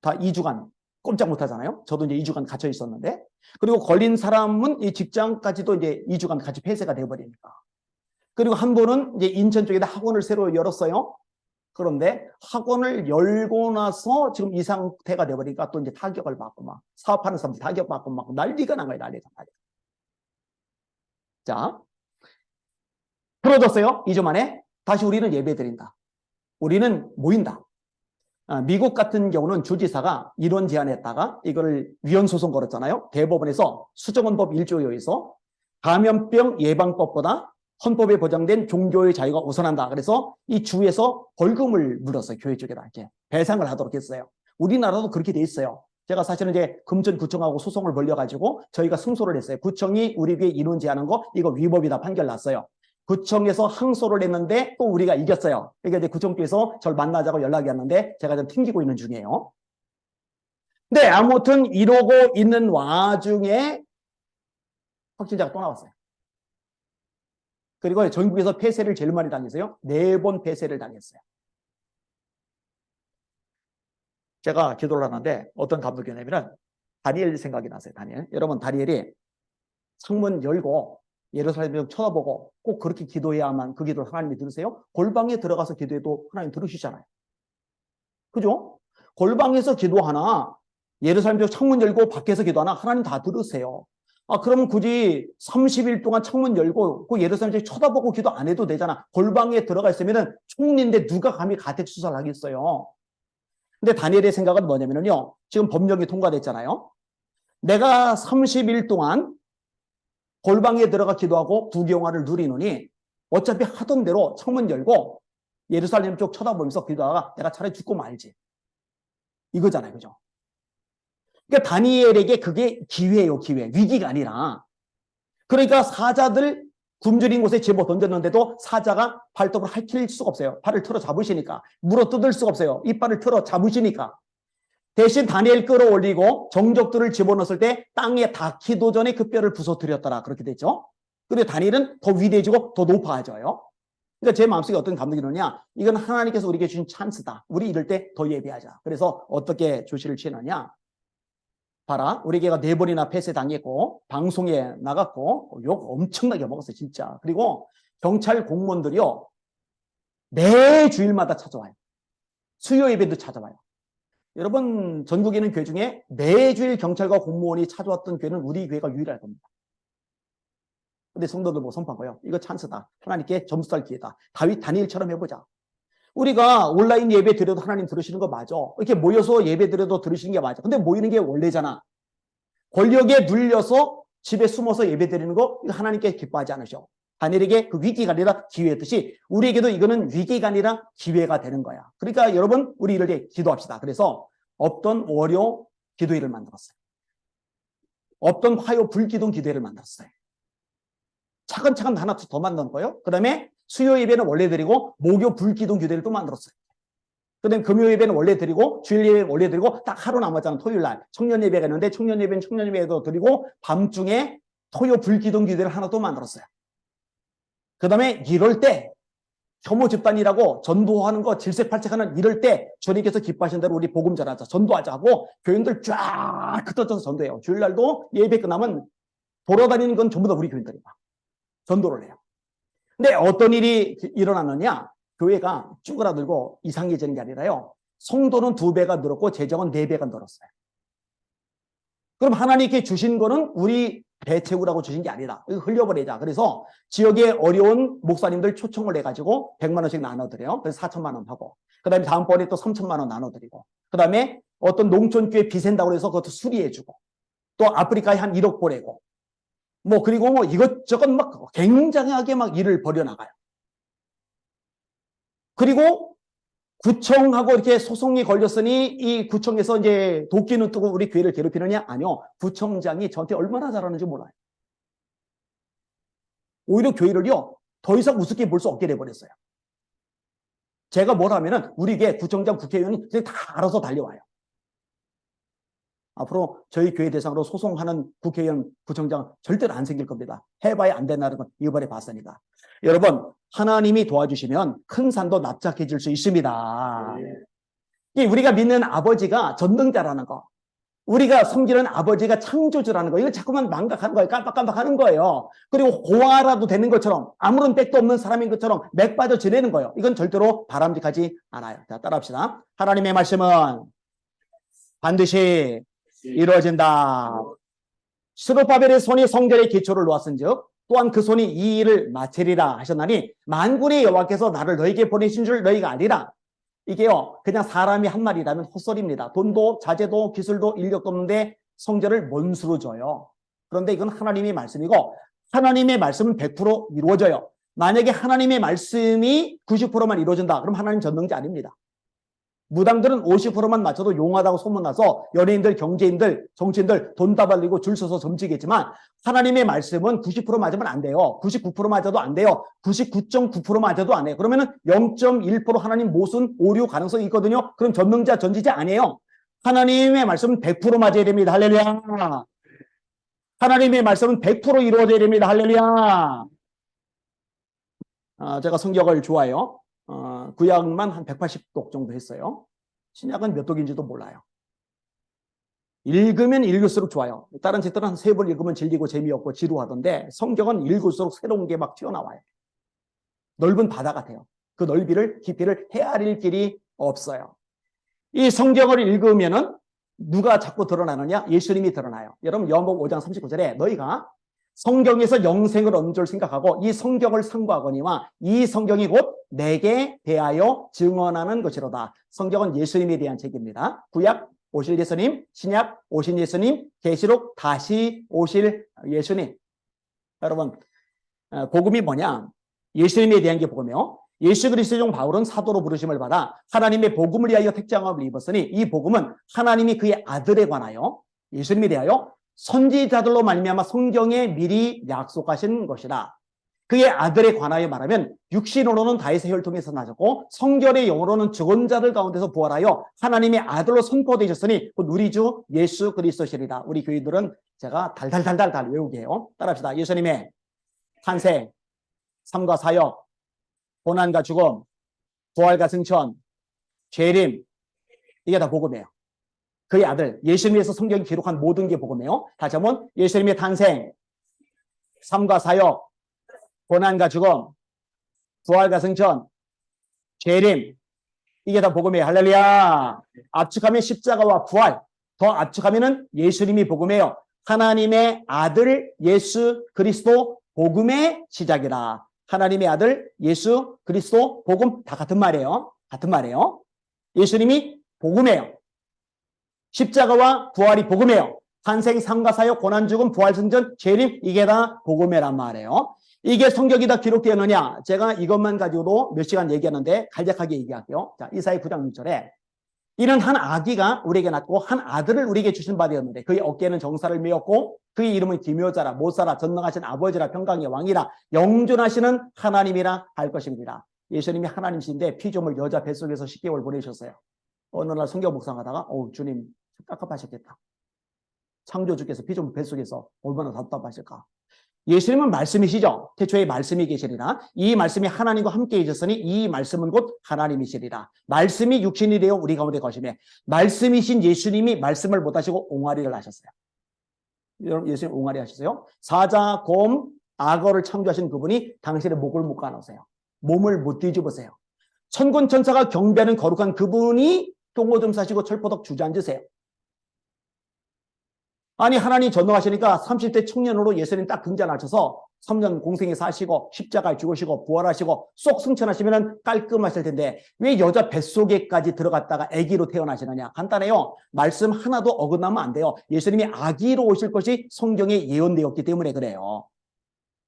Speaker 1: 다 2주간 꼼짝 못 하잖아요. 저도 이제 2주간 갇혀 있었는데, 그리고 걸린 사람은 이 직장까지도 이제 2주간 같이 폐쇄가 되어버리니까. 그리고 한 분은 이제 인천 쪽에다 학원을 새로 열었어요. 그런데 학원을 열고 나서 지금 이 상태가 되어버리니까 또 이제 타격을 받고 막 사업하는 사람들 타격받고 막 난리가 난 거예요, 난리가. 자, 풀어졌어요. 2주 만에. 다시 우리는 예배 드린다. 우리는 모인다. 미국 같은 경우는 주지사가 이런 제안했다가 이걸 위헌 소송 걸었잖아요. 대법원에서 수정헌법 1조에 의해서 감염병 예방법보다 헌법에 보장된 종교의 자유가 우선한다. 그래서 이 주에서 벌금을 물었어요. 교회 쪽에다 이렇게 배상을 하도록 했어요. 우리나라도 그렇게 돼 있어요. 제가 사실은 이제 금천구청하고 소송을 벌려가지고 저희가 승소를 했어요. 구청이 우리 교회 인원 제한한 거 이거 위법이다 판결 났어요. 구청에서 항소를 했는데 또 우리가 이겼어요. 그러니까 이제 구청께서 저를 만나자고 연락이 왔는데 제가 좀 튕기고 있는 중이에요. 근데 아무튼 이러고 있는 와중에 확진자가 또 나왔어요. 그리고 전국에서 폐쇄를 제일 많이 당했어요. 4번 폐쇄를 당했어요. 제가 기도를 하는데 어떤 감독이냐면 다니엘 생각이 나세요. 다니엘. 여러분, 다니엘이 창문 열고 예루살렘을 쳐다보고 꼭 그렇게 기도해야만 그 기도를 하나님이 들으세요? 골방에 들어가서 기도해도 하나님 들으시잖아요. 그죠? 골방에서 기도하나 예루살렘 창문 열고 밖에서 기도하나 하나님 다 들으세요. 그러면 굳이 30일 동안 창문 열고 그 예루살렘 쳐다보고 기도 안 해도 되잖아. 골방에 들어가 있으면은 총리인데 누가 감히 가택 수사를 하겠어요. 근데 다니엘의 생각은 뭐냐면요. 지금 법령이 통과됐잖아요. 내가 30일 동안 골방에 들어가 기도하고 부귀영화를 누리느니 어차피 하던 대로 창문 열고 예루살렘 쪽 쳐다보면서 기도하다가 내가 차라리 죽고 말지. 이거잖아요. 그죠? 그러니까 다니엘에게 그게 기회예요. 기회. 위기가 아니라. 그러니까 사자들 굶주린 곳에 집어 던졌는데도 사자가 발톱을 핥힐 수가 없어요. 발을 틀어 잡으시니까. 물어 뜯을 수가 없어요. 이빨을 틀어 잡으시니까. 대신 다니엘 끌어올리고 정적들을 집어넣었을 때 땅에 닿기도 전에 그 뼈를 부서뜨렸더라. 그렇게 됐죠. 그리고 다니엘은 더 위대해지고 더 높아져요. 그러니까 제 마음속에 어떤 감독이 있느냐. 이건 하나님께서 우리에게 주신 찬스다. 우리 이럴 때 더 예배하자. 그래서 어떻게 조치를 취하느냐. 봐라. 우리 교회가 4번이나 폐쇄당했고 방송에 나갔고 욕 엄청나게 먹었어요. 진짜. 그리고 경찰 공무원들이요. 매 주일마다 찾아와요. 수요 예배도 찾아와요. 여러분, 전국에 있는 교회 중에 매주일 경찰과 공무원이 찾아왔던 교회는 우리 교회가 유일할 겁니다. 근데 성도들 보고 선포한 거예요. 이거 찬스다. 하나님께 점수 딸 기회다. 다니엘처럼 해보자. 우리가 온라인 예배 드려도 하나님 들으시는 거 맞아. 이렇게 모여서 예배 드려도 들으시는 게 맞아. 근데 모이는 게 원래잖아. 권력에 눌려서 집에 숨어서 예배 드리는 거 이거 하나님께 기뻐하지 않으셔. 다니엘에게 그 위기가 아니라 기회였듯이 우리에게도 이거는 위기가 아니라 기회가 되는 거야. 그러니까 여러분, 우리 이럴 때 기도합시다. 그래서 없던 월요 기도회를 만들었어요. 없던 화요 불기도 기도회를 만들었어요. 차근차근 하나 더 만든 거예요. 그 다음에 수요 예배는 원래 드리고 목요 불기도 기도회를 또 만들었어요. 그 다음에 금요 예배는 원래 드리고 주일 예배는 원래 드리고 딱 하루 남았잖아. 토요일 날 청년 예배가 있는데 청년 예배는 청년 예배도 드리고 밤중에 토요 불기도 기도회를 하나 또 만들었어요. 그 다음에 이럴 때 혐오 집단이라고 전도하는 거 질색팔색하는 이럴 때 주님께서 기뻐하신 대로 우리 복음 전하자 전도하자 하고 교인들 쫙 흩어져서 전도해요. 주일날도 예배 끝나면 돌아다니는 건 전부 다 우리 교인들이야. 전도를 해요. 근데 어떤 일이 일어났느냐. 교회가 쭈그라들고 이상해지는 게 아니라요. 성도는 2배가 늘었고 재정은 4배가 늘었어요. 그럼 하나님께 주신 거는 우리 배 채우라고 주신 게 아니다. 이거 흘려버리자. 그래서 지역에 어려운 목사님들 초청을 해가지고 100만 원씩 나눠드려요. 그래서 4천만 원 하고. 그 다음에 다음번에 또 3천만 원 나눠드리고. 그 다음에 어떤 농촌교회 비센다고 해서 그것도 수리해주고, 또 아프리카에 한 1억 보내고, 뭐, 그리고 뭐 이것저것 막 굉장하게 막 일을 벌여나가요. 그리고 구청하고 이렇게 소송이 걸렸으니 이 구청에서 이제 도끼는 뜨고 우리 교회를 괴롭히느냐? 아니요. 구청장이 저한테 얼마나 잘하는지 몰라요. 오히려 교회를요, 더 이상 우습게 볼 수 없게 돼버렸어요. 제가 뭘 하면은 우리 교회 구청장, 국회의원이 다 알아서 달려와요. 앞으로 저희 교회 대상으로 소송하는 국회의원, 구청장 절대로 안 생길 겁니다. 해봐야 안 된다는 건 이번에 봤으니까. 여러분, 하나님이 도와주시면 큰 산도 납작해질 수 있습니다. 우리가 믿는 아버지가 전능자라는 거, 우리가 섬기는 아버지가 창조주라는 거, 이걸 자꾸만 망각하는 거예요. 깜빡깜빡하는 거예요. 그리고 고아라도 되는 것처럼, 아무런 백도 없는 사람인 것처럼 맥 빠져 지내는 거예요. 이건 절대로 바람직하지 않아요. 자, 따라합시다. 하나님의 말씀은 반드시 이루어진다. 스룹바벨의 손이 성전의 기초를 놓았은즉 또한 그 손이 이 일을 마치리라 하셨나니 만군의 여호와께서 나를 너에게 보내신 줄 너희가 아니라. 이게요, 그냥 사람이 한 말이라면 헛소리입니다. 돈도 자재도 기술도 인력도 없는데 성전을 뭔수로 줘요. 그런데 이건 하나님의 말씀이고 하나님의 말씀은 100% 이루어져요. 만약에 하나님의 말씀이 90%만 이루어진다, 그럼 하나님 전능자 아닙니다. 무당들은 50%만 맞춰도 용하다고 소문나서 연예인들, 경제인들, 정치인들 돈 다 발리고 줄 서서 점치겠지만 하나님의 말씀은 90% 맞으면 안 돼요. 99% 맞아도 안 돼요. 99.9% 맞아도 안 돼요. 그러면은 0.1% 하나님 모순, 오류 가능성이 있거든요. 그럼 전능자, 전지자 아니에요. 하나님의 말씀은 100% 맞아야 됩니다. 할렐루야. 하나님의 말씀은 100% 이루어져야 됩니다. 할렐루야. 제가 성경을 좋아해요. 구약만 한 180독 정도 했어요. 신약은 몇 독인지도 몰라요. 읽으면 읽을수록 좋아요. 다른 책들은 한 3번 읽으면 질리고 재미없고 지루하던데 성경은 읽을수록 새로운 게 막 튀어나와요. 넓은 바다 같아요. 그 넓이를, 깊이를 헤아릴 길이 없어요. 이 성경을 읽으면은 누가 자꾸 드러나느냐? 예수님이 드러나요. 여러분, 요한복음 5장 39절에 너희가 성경에서 영생을 얻는 줄 생각하고 이 성경을 상고하거니와 이 성경이 곧 내게 대하여 증언하는 것이로다. 성경은 예수님에 대한 책입니다. 구약 오실 예수님, 신약 오신 예수님, 계시록 다시 오실 예수님. 여러분, 복음이 뭐냐? 예수님에 대한 게 복음이요. 예수 그리스도 중 바울은 사도로 부르심을 받아 하나님의 복음을 위하여 택장함을 입었으니 이 복음은 하나님이 그의 아들에 관하여, 예수님에 대하여 선지자들로 말미암아 성경에 미리 약속하신 것이다. 그의 아들에 관하여 말하면 육신으로는 다윗의 혈통에서 나셨고 성결의 영으로는 죽은 자들 가운데서 부활하여 하나님의 아들로 선포되셨으니 곧 우리 주 예수 그리스도시리다. 우리 교인들은 제가 달달달달 외우게 해요. 따라합시다. 예수님의 탄생, 삶과 사역, 고난과 죽음, 부활과 승천, 재림, 이게 다 복음이에요. 그의 아들, 예수님에서 성경이 기록한 모든 게 복음이에요. 다시 한번 예수님의 탄생, 삶과 사역, 고난과 죽음, 부활과 승천, 재림, 이게 다 복음이에요. 할렐루야. 압축하면 십자가와 부활, 더 압축하면은 예수님이 복음이에요. 하나님의 아들 예수 그리스도 복음의 시작이라. 하나님의 아들 예수 그리스도 복음 다 같은 말이에요. 같은 말이에요. 예수님이 복음이에요. 십자가와 부활이 복음이에요. 탄생, 삶과 사역, 고난, 죽음, 부활, 승전, 재림, 이게 다 복음이란 말이에요. 이게 성경이 다 기록되었느냐? 제가 이것만 가지고도 몇 시간 얘기하는데 간략하게 얘기할게요. 자, 이사야 9장 6절에 이는 한 아기가 우리에게 낳고 한 아들을 우리에게 주신 바 되었는데 그의 어깨에는 정사를 메었고 그의 이름은 기묘자라 못사라 전능하신 아버지라 평강의 왕이라 영존하시는 하나님이라 할 것입니다. 예수님이 하나님이신데 피조물 여자 뱃속에서 10개월 보내셨어요. 어느 날 성경 묵상하다가 주님 깝깝하셨겠다. 창조주께서 피조물 뱃속에서 얼마나 답답하실까. 예수님은 말씀이시죠. 태초에 말씀이 계시리라. 이 말씀이 하나님과 함께 계셨으니 이 말씀은 곧 하나님이시리라. 말씀이 육신이 되어 우리 가운데 거심에 말씀이신 예수님이 말씀을 못하시고 옹알이를 하셨어요. 여러분, 예수님 옹알이 하셨어요? 사자, 곰, 악어를 창조하신 그분이 당신의 목을 못 가놓으세요. 몸을 못 뒤집으세요. 천군 천사가 경배하는 거룩한 그분이 똥오줌 싸시고 철포덕 주저앉으세요. 아니, 하나님 전능하시니까 30대 청년으로 예수님 딱 등장하셔서 3년 공생에 사시고 십자가에 죽으시고 부활하시고 쏙 승천하시면 깔끔하실 텐데 왜 여자 뱃속에까지 들어갔다가 아기로 태어나시느냐? 간단해요. 말씀 하나도 어긋나면 안 돼요. 예수님이 아기로 오실 것이 성경에 예언되었기 때문에 그래요.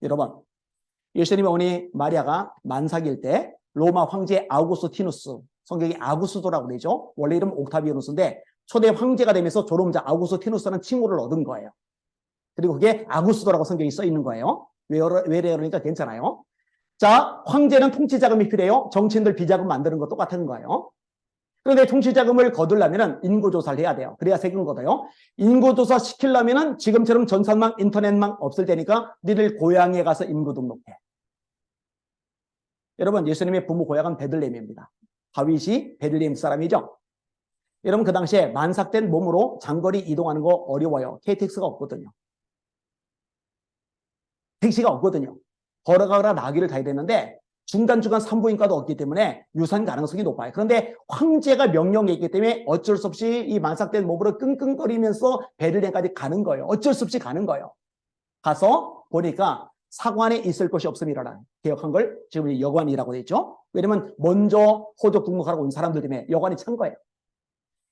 Speaker 1: 여러분, 예수님의 어머니 마리아가 만삭일 때 로마 황제 아우구스티누스, 성경이 아구스도라고 되죠. 원래 이름은 옥타비아누스인데 초대 황제가 되면서 졸업자 아우구스티누스라는 칭호를 얻은 거예요. 그리고 그게 아구스도라고 성경이 써 있는 거예요. 왜 그러니까 괜찮아요. 자, 황제는 통치자금이 필요해요. 정치인들 비자금 만드는 것 똑같은 거예요. 그런데 통치자금을 거두려면 인구조사를 해야 돼요. 그래야 세금 걷어요. 인구조사 시키려면 지금처럼 전산망, 인터넷망 없을 때니까 니들 고향에 가서 인구 등록해. 여러분, 예수님의 부모 고향은 베들레헴입니다. 다윗이 베들레헴 사람이죠. 여러분, 그 당시에 만삭된 몸으로 장거리 이동하는 거 어려워요. KTX가 없거든요. 택시가 없거든요. 걸어가거나 나귀를 타야 되는데 중간중간 산부인과도 없기 때문에 유산 가능성이 높아요. 그런데 황제가 명령했기 때문에 어쩔 수 없이 이 만삭된 몸으로 끙끙거리면서 베들레헴까지 가는 거예요. 어쩔 수 없이 가는 거예요. 가서 보니까 사관에 있을 것이 없음이라는 개혁한 걸 지금 여관이라고 돼 있죠. 왜냐면 먼저 호적 등록하러 온 사람들 때문에 여관이 찬 거예요.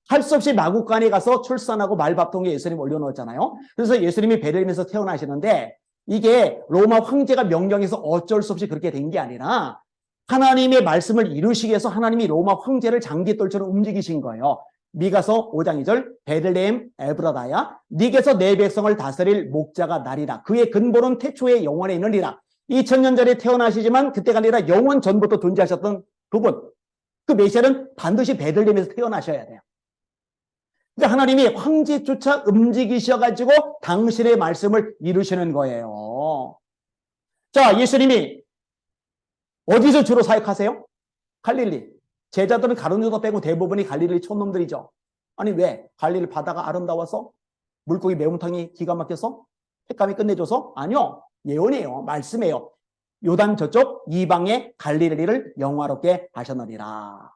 Speaker 1: 할 수 없이 마구간에 가서 출산하고 말밥통에 예수님 올려놓았잖아요. 그래서 예수님이 베들레헴에서 태어나시는데 이게 로마 황제가 명령해서 어쩔 수 없이 그렇게 된 게 아니라 하나님의 말씀을 이루시기 위해서 하나님이 로마 황제를 장기떨처럼 움직이신 거예요. 미가서 5장 2절 베들레헴 에브라다야 네게서 내 백성을 다스릴 목자가 나리라. 그의 근본은 태초에 영원에 있느니라. 2000년 전에 태어나시지만 그때가 아니라 영원 전부터 존재하셨던 그분. 그 메시아는 반드시 베들레헴에서 태어나셔야 돼요. 그러니까 하나님이 황제조차 움직이셔가지고 당신의 말씀을 이루시는 거예요. 자, 예수님이 어디서 주로 사역하세요? 갈릴리. 제자들은 가룟 유다 빼고 대부분이 갈릴리 촌놈들이죠. 아니 왜? 갈릴리 바다가 아름다워서? 물고기 매운탕이 기가 막혀서? 횟감이 끝내줘서? 아니요. 예언이에요. 말씀이에요. 요단 저쪽 이방의 갈릴리를 영화롭게 하셨느니라.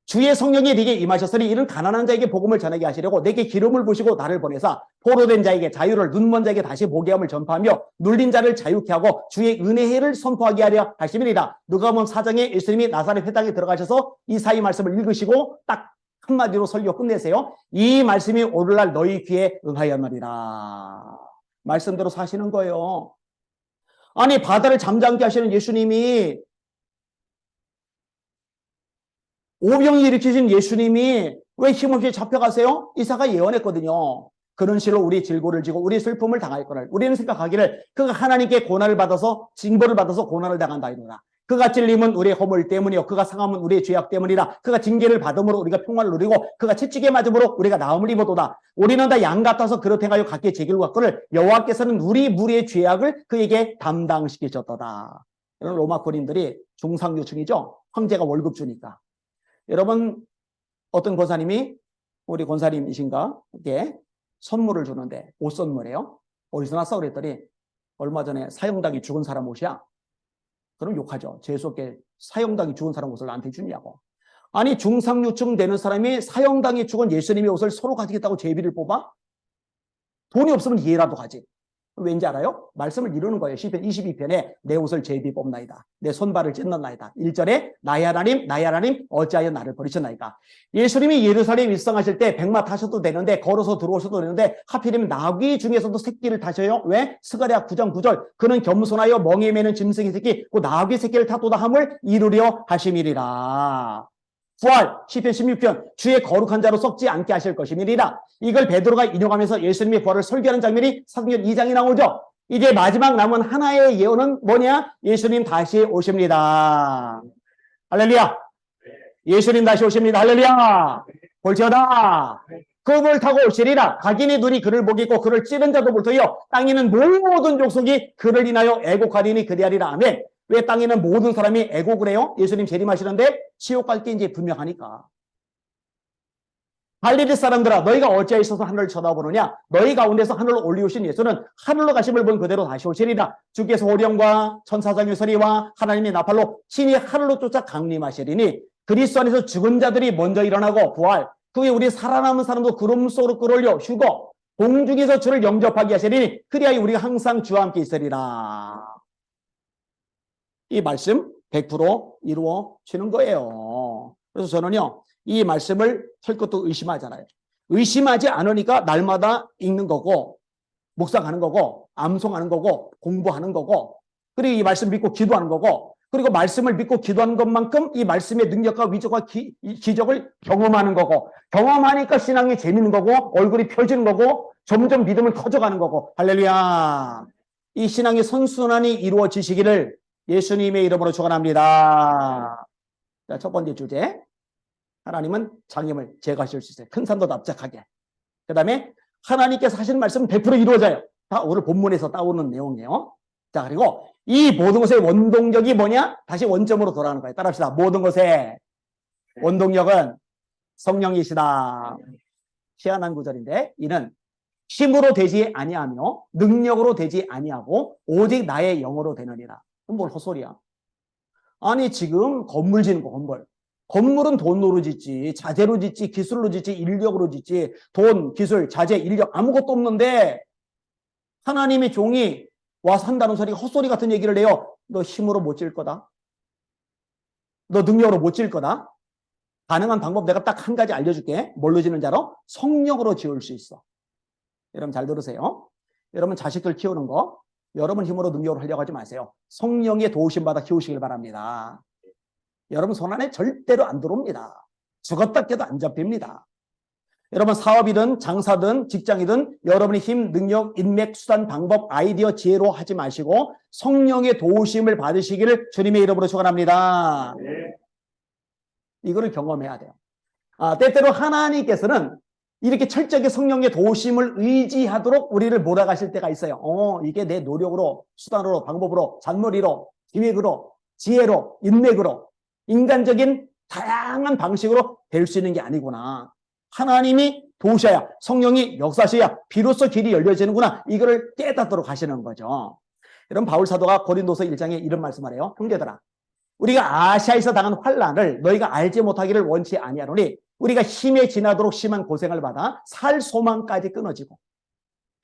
Speaker 1: 주의 성령이 네게 임하셨으니 이는 가난한 자에게 복음을 전하게 하시려고 내게 기름을 부으시고 나를 보내사 포로된 자에게 자유를 눈먼 자에게 다시 보게 함을 전파하며 눌린 자를 자유케 하고 주의 은혜를 선포하게 하려 하심이니라. 누가복음 4장에 예수님이 나사렛 회당에 들어가셔서 이사야 말씀을 읽으시고 딱 한마디로 설교 끝내세요. 이 말씀이 오늘날 너희 귀에 응하였느니라. 말씀대로 사시는 거예요. 아니 바다를 잠잠케 하시는 예수님이 오병이 일으키신 예수님이 왜 힘없이 잡혀가세요? 이사가 예언했거든요. 그런 실로 우리 질고를 지고 우리 슬픔을 당할 거를 우리는 생각하기를 그가 하나님께 고난을 받아서 징벌을 받아서 고난을 당한다 이노라. 그가 찔림은 우리의 허물 때문이요 그가 상함은 우리의 죄악 때문이라. 그가 징계를 받음으로 우리가 평화를 누리고 그가 채찍에 맞음으로 우리가 나음을 입어도다. 우리는 다 양 같아서 그렇게 하여 각기 제 길로 갔거늘 여호와께서는 우리 무리의 죄악을 그에게 담당시키셨도다. 이런 로마 군인들이 중상류층이죠. 황제가 월급 주니까. 여러분 어떤 권사님이 우리 권사님이신가 이게 선물을 주는데 옷 선물이에요. 어디서 났어? 그랬더니 얼마 전에 사형당이 죽은 사람 옷이야. 그럼 욕하죠. 재수없게 사형당이 죽은 사람 옷을 나한테 주냐고. 아니 중상류층 되는 사람이 사형당이 죽은 예수님의 옷을 서로 가지겠다고 제비를 뽑아? 돈이 없으면 이해라도 가지. 왠지 알아요? 말씀을 이루는 거예요. 시편 22편에 내 옷을 제비 뽑나이다. 내 손발을 찢는나이다. 1절에 나의 하나님 어찌하여 나를 버리셨나이까. 예수님이 예루살렘 입성하실 때 백마 타셔도 되는데 걸어서 들어오셔도 되는데 하필이면 나귀 중에서도 새끼를 타셔요. 왜? 스가랴 9장 9절 그는 겸손하여 멍에 매는 짐승의 새끼 그 나귀 새끼를 타도다 함을 이루려 하심이리라. 부활 시편 16편 주의 거룩한 자로 썩지 않게 하실 것임이니라. 이걸 베드로가 인용하면서 예수님의 부활을 설교하는 장면이 사도행전 2장에 나오죠. 이제 마지막 남은 하나의 예언은 뭐냐? 예수님 다시 오십니다. 할렐루야. 예수님 다시 오십니다. 할렐루야. 볼지어다 그를 타고 오시리라. 각인의 눈이 그를 보겠고 그를 찌른 자도 볼터이요 땅에는 모든 족속이 그를 인하여 애곡하리니 그리하리라. 아멘. 왜 땅에는 모든 사람이 애곡을 해요? 예수님 재림하시는데 지옥 갈 게 이제 분명하니까. 갈릴리 사람들아 너희가 어찌하여 있어서 하늘을 쳐다보느냐? 너희 가운데서 하늘로 올리우신 예수는 하늘로 가심을 본 그대로 다시 오시리라. 주께서 호령과 천사장의 소리와 하나님의 나팔로 친히 하늘로 쫓아 강림하시리니 그리스도 안에서 죽은 자들이 먼저 일어나고 부활 그 후에 우리 살아남은 사람도 구름 속으로 끌어올려 휴거 공중에서 주를 영접하게 하시리니 그리하여 우리가 항상 주와 함께 있으리라. 이 말씀 100% 이루어지는 거예요. 그래서 저는요, 이 말씀을 할 것도 의심하잖아요. 의심하지 않으니까 날마다 읽는 거고, 묵상하는 거고, 암송하는 거고, 공부하는 거고, 그리고 이 말씀 믿고 기도하는 거고, 그리고 말씀을 믿고 기도하는 것만큼 이 말씀의 능력과 위적과 기적을 경험하는 거고, 경험하니까 신앙이 재밌는 거고, 얼굴이 펴지는 거고, 점점 믿음을 커져가는 거고. 할렐루야. 이 신앙의 선순환이 이루어지시기를 예수님의 이름으로 축원합니다. 자, 첫 번째 주제. 하나님은 장애물 제거하실 수 있어요. 큰 산도 납작하게. 그 다음에 하나님께서 하시는 말씀은 100% 이루어져요. 다 오늘 본문에서 따오는 내용이에요. 자, 그리고 이 모든 것의 원동력이 뭐냐? 다시 원점으로 돌아가는 거예요. 따라합시다. 모든 것의 원동력은 성령이시다. 희한한 구절인데, 이는 힘으로 되지 아니하며 능력으로 되지 아니하고 오직 나의 영으로 되느니라. 그럼 뭘 헛소리야? 아니, 지금 건물 짓는 거, 건물. 건물은 돈으로 짓지, 자재로 짓지, 기술로 짓지, 인력으로 짓지, 돈, 기술, 자재, 인력 아무것도 없는데 하나님의 종이 와서 한다는 소리가 헛소리 같은 얘기를 해요. 너 힘으로 못 지을 거다. 너 능력으로 못 지을 거다. 가능한 방법 내가 딱 한 가지 알려줄게. 뭘로 지는 자로? 성령으로 지을 수 있어. 여러분 잘 들으세요. 여러분 자식들 키우는 거 여러분 힘으로 능력으로 하려고 하지 마세요. 성령의 도우심 받아 키우시길 바랍니다. 여러분 손 안에 절대로 안 들어옵니다. 죽었다 깨도 안 잡힙니다. 여러분 사업이든 장사든 직장이든 여러분의 힘, 능력, 인맥, 수단, 방법, 아이디어, 지혜로 하지 마시고 성령의 도우심을 받으시기를 주님의 이름으로 축원합니다. 네. 이거를 경험해야 돼요. 때때로 하나님께서는 이렇게 철저하게 성령의 도우심을 의지하도록 우리를 몰아가실 때가 있어요. 이게 내 노력으로, 수단으로, 방법으로, 잔머리로, 기획으로, 지혜로, 인맥으로 인간적인 다양한 방식으로 될 수 있는 게 아니구나. 하나님이 도우셔야, 성령이 역사하셔야 비로소 길이 열려지는구나. 이거를 깨닫도록 하시는 거죠. 여러분 바울 사도가 고린도서 1장에 이런 말씀을 해요. 형제들아, 우리가 아시아에서 당한 환난을 너희가 알지 못하기를 원치 아니하노니 우리가 힘에 지나도록 심한 고생을 받아 살 소망까지 끊어지고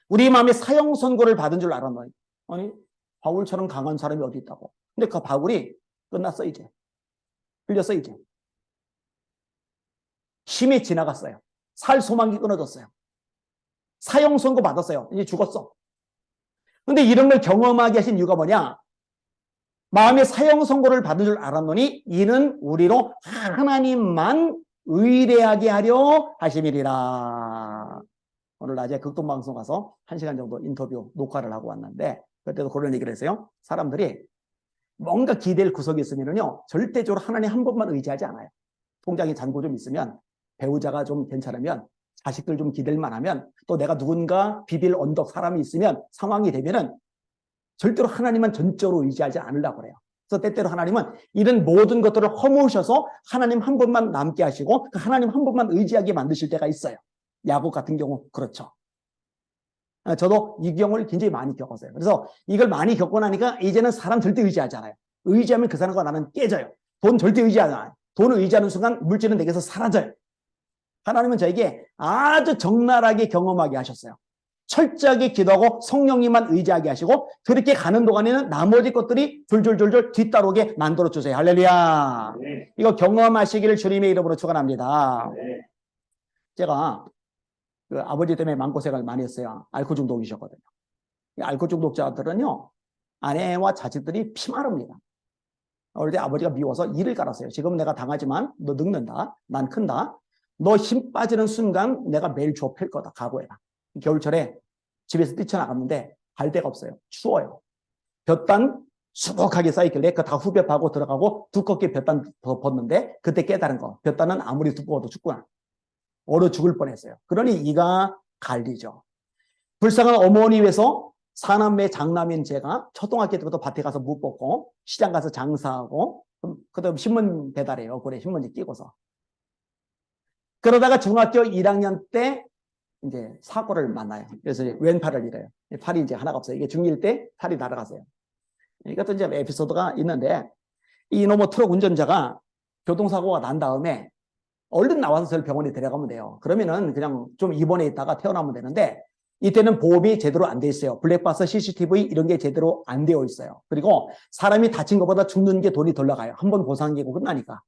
Speaker 1: 우리 마음에 사형 선고를 받은 줄 알았노니. 아니 바울처럼 강한 사람이 어디 있다고. 근데 그 바울이 끝났어. 이제 흘렸어. 이제 힘이 지나갔어요. 살 소망이 끊어졌어요. 사형 선고 받았어요. 이제 죽었어. 근데 이런 걸 경험하게 하신 이유가 뭐냐? 마음의 사형 선고를 받은 줄 알았노니 이는 우리로 하나님만 의뢰하게 하려 하심이리라. 오늘 낮에 극동방송 가서 1시간 정도 인터뷰 녹화를 하고 왔는데 그때도 그런 얘기를 했어요. 사람들이 뭔가 기댈 구석이 있으면요 절대적으로 하나님 한 번만 의지하지 않아요. 통장에 잔고 좀 있으면, 배우자가 좀 괜찮으면, 자식들 좀 기댈만 하면, 또 내가 누군가 비빌 언덕 사람이 있으면, 상황이 되면은 절대로 하나님만 전적으로 의지하지 않으려고 그래요. 그래서 때때로 하나님은 이런 모든 것들을 허무셔서 하나님 한 번만 남게 하시고 그 하나님 한 번만 의지하게 만드실 때가 있어요. 야곱 같은 경우 그렇죠. 저도 이 경우를 굉장히 많이 겪었어요. 그래서 이걸 많이 겪고 나니까 이제는 사람 절대 의지하지 않아요. 의지하면 그 사람과 나는 깨져요. 돈 절대 의지하지 않아요. 돈을 의지하는 순간 물질은 내게서 사라져요. 하나님은 저에게 아주 적나라하게 경험하게 하셨어요. 철저하게 기도하고 성령님만 의지하게 하시고 그렇게 가는 동안에는 나머지 것들이 줄줄줄줄 뒤따르게 만들어주세요. 할렐루야. 네. 이거 경험하시기를 주님의 이름으로 축원합니다. 네. 제가 그 아버지 때문에 마음고생을 많이 했어요. 알코올 중독이셨거든요. 알코올 중독자들은요 아내와 자식들이 피마릅니다. 어릴 때 아버지가 미워서 이를 깔았어요. 지금은 내가 당하지만 너 늙는다. 난 큰다. 너 힘 빠지는 순간 내가 매일 좁힐 거다. 각오해라. 겨울철에 집에서 뛰쳐나갔는데 갈 데가 없어요. 추워요. 볕단 수북하게 쌓이길래 그거 다 후벼 파고 들어가고 두껍게 볕단 더 벗는데 그때 깨달은 거. 볕단은 아무리 두꺼워도 춥구나. 얼어 죽을 뻔했어요. 그러니 이가 갈리죠. 불쌍한 어머니 위해서 사남매 장남인 제가 초등학교 때부터 밭에 가서 무 뽑고 시장 가서 장사하고 그다음 신문 배달해요. 그래 신문지 끼고서. 그러다가 중학교 1학년 때 이제 사고를 만나요. 그래서 왼팔을 잃어요. 팔이 이제 하나가 없어요. 이게 중1 때 팔이 날아갔어요. 이것도 이제 에피소드가 있는데 이놈의 트럭 운전자가 교통사고가 난 다음에 얼른 나와서 저를 병원에 데려가면 돼요. 그러면은 그냥 좀 입원해 있다가 태어나면 되는데 이때는 보험이 제대로 안 돼 있어요. 블랙박스, CCTV 이런 게 제대로 안 되어 있어요. 그리고 사람이 다친 것보다 죽는 게 돈이 덜 나가요. 한 번 보상하고 끝나니까.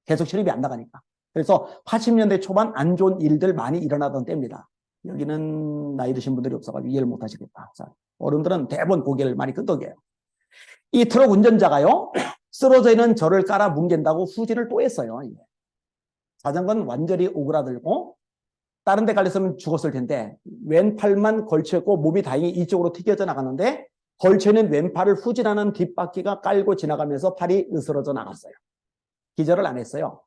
Speaker 1: 계속 실업이 안 나가니까. 그래서 80년대 초반 안 좋은 일들 많이 일어나던 때입니다. 여기는 나이 드신 분들이 없어가지고 이해를 못 하시겠다. 자, 어른들은 대부분 고개를 많이 끄덕여요. 이 트럭 운전자가요, 쓰러져 있는 저를 깔아 뭉갠다고 후진을 또 했어요. 자전거는 완전히 오그라들고, 다른 데 갈렸으면 죽었을 텐데, 왼팔만 걸쳐있고 몸이 다행히 이쪽으로 튀겨져 나가는데, 걸쳐있는 왼팔을 후진하는 뒷바퀴가 깔고 지나가면서 팔이 으스러져 나갔어요. 기절을 안 했어요.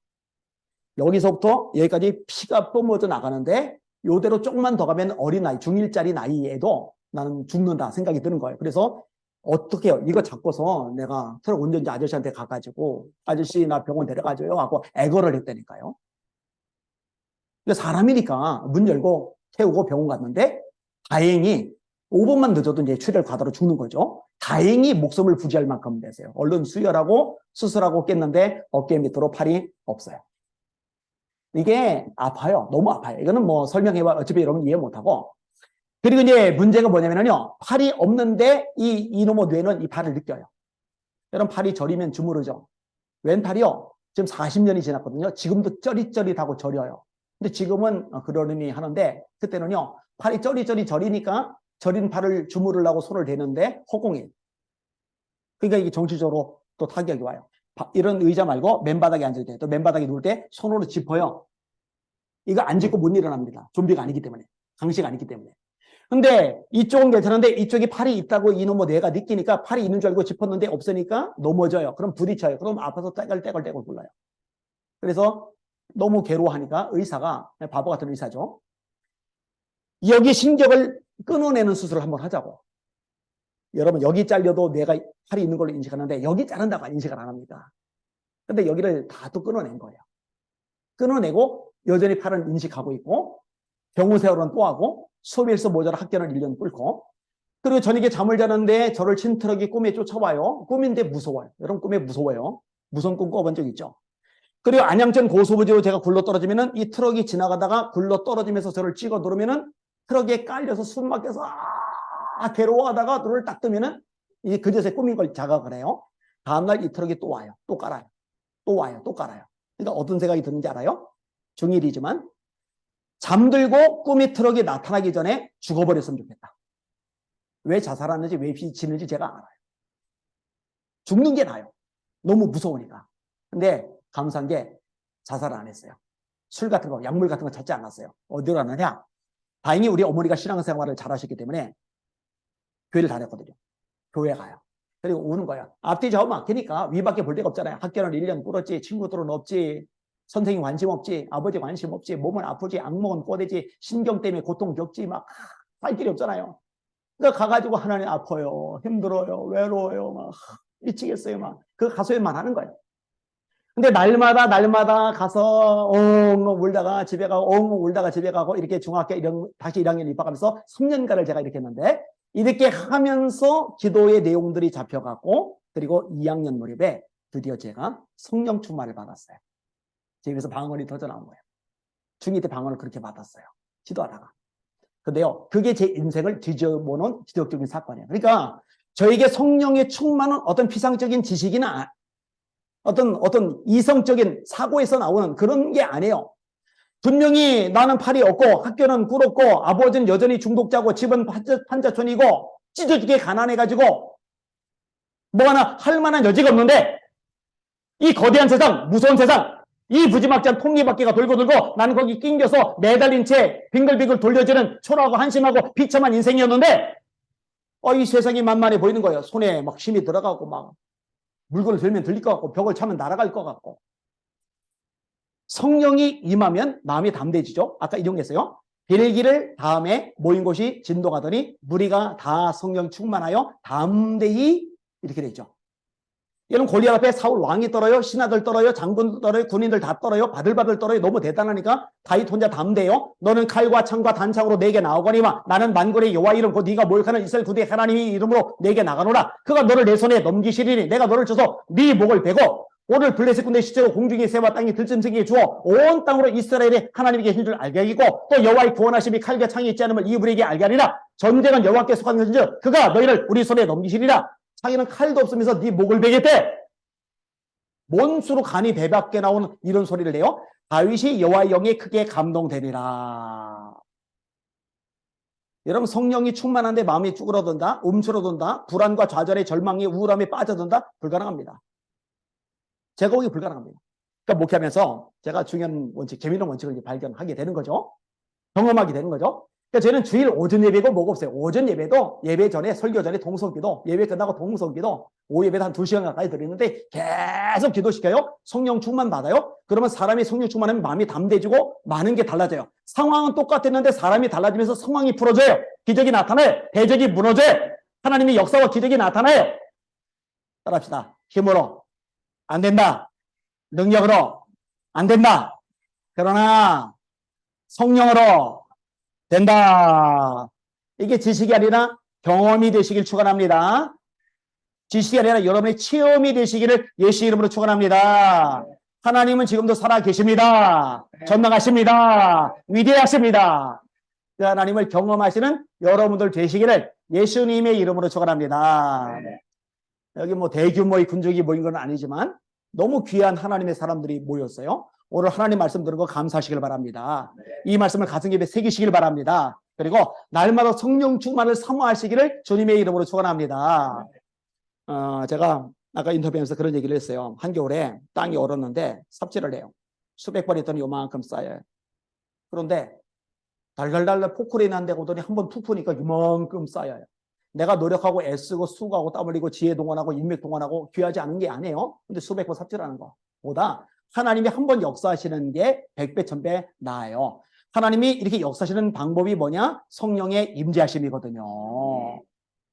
Speaker 1: 여기서부터 여기까지 피가 뿜어져 나가는데, 요대로 조금만 더 가면 어린아이, 중1짜리 나이에도 나는 죽는다 생각이 드는 거예요. 그래서 어떻게 해요? 이거 잡고서 내가 트럭 운전자 아저씨한테 가가지고 아저씨 나 병원 데려가줘요 하고 애걸을 했다니까요. 사람이니까 문 열고 태우고 병원 갔는데 다행히 5분만 늦어도 이제 출혈 과다로 죽는 거죠. 다행히 목숨을 부지할 만큼 됐어요. 얼른 수혈하고 수술하고 깼는데 어깨 밑으로 팔이 없어요. 이게 아파요. 너무 아파요. 이거는 뭐 설명해봐 어차피 여러분 이해 못하고. 그리고 이제 문제가 뭐냐면요. 팔이 없는데 이놈의 뇌는 이 팔을 느껴요. 여러분 팔이 저리면 주무르죠. 왼팔이요. 지금 40년이 지났거든요. 지금도 쩌릿쩌릿하고 저려요. 근데 지금은 그러느니 하는데 그때는요. 팔이 쩌릿쩌릿 저리니까 저린 팔을 주무르려고 손을 대는데 허공에. 그러니까 이게 정치적으로 또 타격이 와요. 이런 의자 말고 맨바닥에 앉을 때 또 맨바닥에 누울 때 손으로 짚어요. 이거 안 짚고 못 일어납니다. 좀비가 아니기 때문에. 강시가 아니기 때문에. 근데 이쪽은 괜찮은데 이쪽이 팔이 있다고 이놈의 뇌가 느끼니까 팔이 있는 줄 알고 짚었는데 없으니까 넘어져요. 그럼 부딪혀요. 그럼 아파서 떼걸떼걸 굴러요. 그래서 너무 괴로워하니까 의사가, 바보 같은 의사죠. 여기 신경을 끊어내는 수술을 한번 하자고. 여러분 여기 잘려도 뇌가 팔이 있는 걸로 인식하는데 여기 자른다고 인식을 안 합니다. 근데 여기를 다 또 끊어낸 거예요. 끊어내고 여전히 팔은 인식하고 있고 병원 세월은 또 하고 소비일서 모자라 학교는 1년 꿇고 그리고 저녁에 잠을 자는데 저를 친 트럭이 꿈에 쫓아와요. 꿈인데 무서워요. 여러분 꿈에 무서워요. 무서운 꿈 꿔본 적 있죠? 그리고 안양천 고소부지로 제가 굴러떨어지면은 이 트럭이 지나가다가 굴러떨어지면서 저를 찍어 누르면은 트럭에 깔려서 숨 막혀서 괴로워하다가 눈을 딱 뜨면은 이게 그제서야 꿈인 걸 자각을 해요. 다음날 이 트럭이 또 와요. 또 깔아요. 또 와요. 또 깔아요. 그러니까 어떤 생각이 드는지 알아요? 중일이지만 잠들고 꿈이 트럭이 나타나기 전에 죽어버렸으면 좋겠다. 왜 자살하는지 왜 비치는지 제가 알아요. 죽는 게 나아요. 너무 무서우니까. 근데 감사한 게 자살을 안 했어요. 술 같은 거, 약물 같은 거 찾지 않았어요. 어디로 가느냐? 다행히 우리 어머니가 신앙생활을 잘 하셨기 때문에 교회를 다녔거든요. 교회 가요. 그리고 우는 거야. 앞뒤 좌우 막히니까 위밖에 볼 데가 없잖아요. 학교는 1년 꿇었지, 친구들은 없지, 선생님 관심 없지, 아버지 관심 없지, 몸은 아프지, 악몽은 꼬대지, 신경 때문에 고통 겪지, 막 살 길이 없잖아요. 그러니까 가가지고 하나님 아파요, 힘들어요, 외로워요, 막 미치겠어요, 막 그 가소연만 하는 거예요. 근데 날마다 가서 엉엉 울다가 집에 가고 엉엉 울다가 집에 가고 이렇게 중학교 다시 1학년 입학하면서 3년간을 제가 이렇게 했는데 이렇게 하면서 기도의 내용들이 잡혀갔고 그리고 2학년 무렵에 드디어 제가 성령 충만을 받았어요. 집에서 방언이 터져 나온 거예요. 중2 때 방언을 그렇게 받았어요. 기도하다가. 근데요, 그게 제 인생을 뒤집어놓은 기독적인 사건이에요. 그러니까 저에게 성령의 충만은 어떤 피상적인 지식이나 어떤 이성적인 사고에서 나오는 그런 게 아니에요. 분명히 나는 팔이 없고 학교는 꿇었고 아버지는 여전히 중독자고 집은 판자촌이고 찢어지게 가난해가지고 뭐 하나 할 만한 여지가 없는데 이 거대한 세상, 무서운 세상, 이 부지막지한 톱니바퀴가 돌고 나는 거기 낑겨서 매달린 채 빙글빙글 돌려지는 초라하고 한심하고 비참한 인생이었는데 이 세상이 만만해 보이는 거예요. 손에 막 힘이 들어가고 막 물건을 들면 들릴 것 같고 벽을 차면 날아갈 것 같고 성령이 임하면 마음이 담대해지죠. 아까 이런 게 있어요. 벨기를 다음에 모인 곳이 진동하더니 무리가 다 성령 충만하여 담대히 이렇게 되죠. 여러분 골리앗 앞에 사울 왕이 떨어요. 신하들 떨어요. 장군들 떨어요. 군인들 다 떨어요. 바들바들 떨어요. 너무 대단하니까 다윗 혼자 담대요. 너는 칼과 창과 단창으로 내게 나오거니와 나는 만군의 여호와 이름 곧 네가 모욕하는 이스라엘 구대의 하나님의 이름으로 내게 나가노라. 그가 너를 내 손에 넘기시리니 내가 너를 쳐서 네 목을 베고 오늘 블레셋 군대 시체로 공중의 새와 땅이 들짐승에게 주어 온 땅으로 이스라엘의 하나님이 계신 줄 알게 하기고 또 여호와의 구원하심이 칼과 창이 있지 않음을 이브에게 알게 하리라. 전쟁은 여호와께 속한 것인즉 그가 너희를 우리 손에 넘기시리라. 창에는 칼도 없으면서 네 목을 베겠대. 뭔 수로 간이 배 밖에 나오는 이런 소리를 내요? 다윗이 여호와의 영에 크게 감동되니라. 여러분, 성령이 충만한데 마음이 쭈그러든다, 움츠러든다, 불안과 좌절의 절망에 우울함에 빠져든다? 불가능합니다. 제거하기 불가능합니다. 그러니까 목회하면서 제가 중요한 원칙, 재미있는 원칙을 발견하게 되는 거죠. 경험하게 되는 거죠. 그러니까 저희는 주일 오전 예배고 뭐가 없어요. 오전 예배도 예배 전에, 설교 전에 동성기도, 예배 끝나고 동성기도, 오후 예배도 한 2시간 가까이 드리는데 계속 기도시켜요. 성령 충만 받아요. 그러면 사람이 성령 충만하면 마음이 담대해지고 많은 게 달라져요. 상황은 똑같았는데 사람이 달라지면서 상황이 풀어져요. 기적이 나타나요. 대적이 무너져요. 하나님의 역사와 기적이 나타나요. 따라합시다. 힘으로 안 된다. 능력으로 안 된다. 그러나 성령으로 된다. 이게 지식이 아니라 경험이 되시길 축원합니다. 지식이 아니라 여러분의 체험이 되시기를 예수 이름으로 축원합니다. 하나님은 지금도 살아 계십니다. 전능하십니다. 위대하십니다. 그 하나님을 경험하시는 여러분들 되시기를 예수님의 이름으로 축원합니다. 여기 뭐 대규모의 군족이 모인 건 아니지만 너무 귀한 하나님의 사람들이 모였어요. 오늘 하나님 말씀 들은 거 감사하시길 바랍니다. 이 말씀을 가슴 깊이 새기시길 바랍니다. 그리고 날마다 성령 충만을 사모하시기를 주님의 이름으로 축원합니다. 제가 아까 인터뷰하면서 그런 얘기를 했어요. 한겨울에 땅이 얼었는데 삽질을 해요. 수백 번 했더니 요만큼 쌓여요. 그런데 달달달 포크레인 한 대 오더니 한 번 툭 푸니까 이만큼 쌓여요. 내가 노력하고 애쓰고 수고하고 땀 흘리고 지혜 동원하고 인맥 동원하고 귀하지 않은 게 아니에요. 근데 수백 번 삽질하는 거보다 하나님이 한 번 역사하시는 게 100배, 1000배 나아요. 하나님이 이렇게 역사하시는 방법이 뭐냐? 성령의 임재하심이거든요.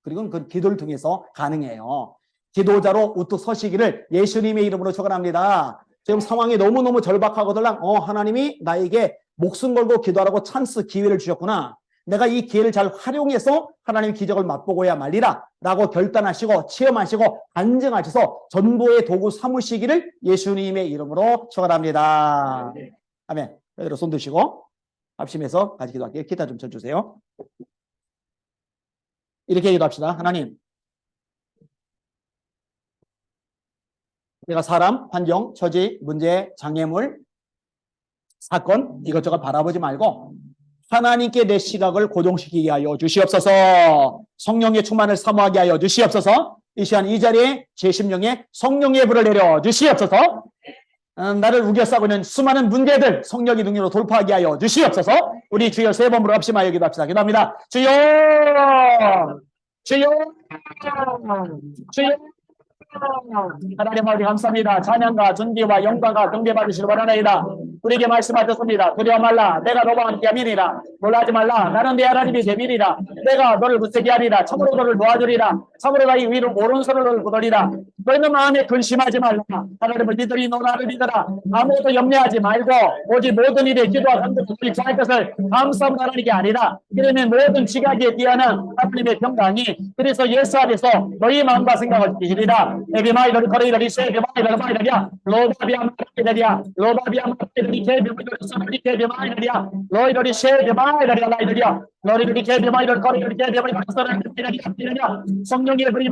Speaker 1: 그리고 그 기도를 통해서 가능해요. 기도자로 우뚝 서시기를 예수님의 이름으로 축원합니다. 지금 상황이 너무너무 절박하거든요. 하나님이 나에게 목숨 걸고 기도하라고 찬스 기회를 주셨구나. 내가 이 기회를 잘 활용해서 하나님의 기적을 맛보고야 말리라 라고 결단하시고 체험하시고 간증하셔서 전도의 도구 삼으시기를 예수님의 이름으로 축원합니다. 아멘. 여기로 손 드시고 합심해서 같이 기도할게요. 기타 좀 쳐주세요. 이렇게 기도합시다. 하나님, 내가 사람, 환경, 처지, 문제, 장애물, 사건 이것저것 바라보지 말고 하나님께 내 시각을 고정시키게 하여 주시옵소서. 성령의 충만을 사모하게 하여 주시옵소서. 이 시간 이 자리에 제 심령에 성령의 불을 내려 주시옵소서. 나를 우겨싸고 있는 수많은 문제들 성령의 능력으로 돌파하게 하여 주시옵소서. 우리 주여 세 번으로 합심하여 기도합시다. 기도합니다. 주여, 주여, 주여. 하나님 아버지 감사합니다. 찬양과 존귀와 영광과 경배 받으시길 바라나이다. 우리에게 말씀하셨습니다. 두려워 말라. 내가 너와 함께함이니라. 놀라지 말라. 나는 내 하나님이 됨이니라. 내가 너를 굳세게 하리라. 참으로 너를 도와주리라. 참으로 나의 위로 오른손을 너를 거두리라. 너희는 마음에 근심하지 말라. 하나님을 믿으리. 너 나를 믿어라. 아무것도 염려하지 말고 오직 모든 일에 기도와 간구를 잘할 것을 감사하는 하나님께 아니라 이러면 모든 지각에 뛰어난 하나님의 평강이 그래서 예수 안에서 너희 마음과 생각을 지키리라. 에비마이더리 거리더리 세비마이더리 마이더리야. 로바비아 마이더리야. 로바비아 마이더리 케비마이더리 사마리 케비마이더리야. 로이더리 세비마이더리야 라이더리야. 로리더리 케비마이더리 거리더리 케비마이더리 사마리 케비마이더리야. 성령의 불이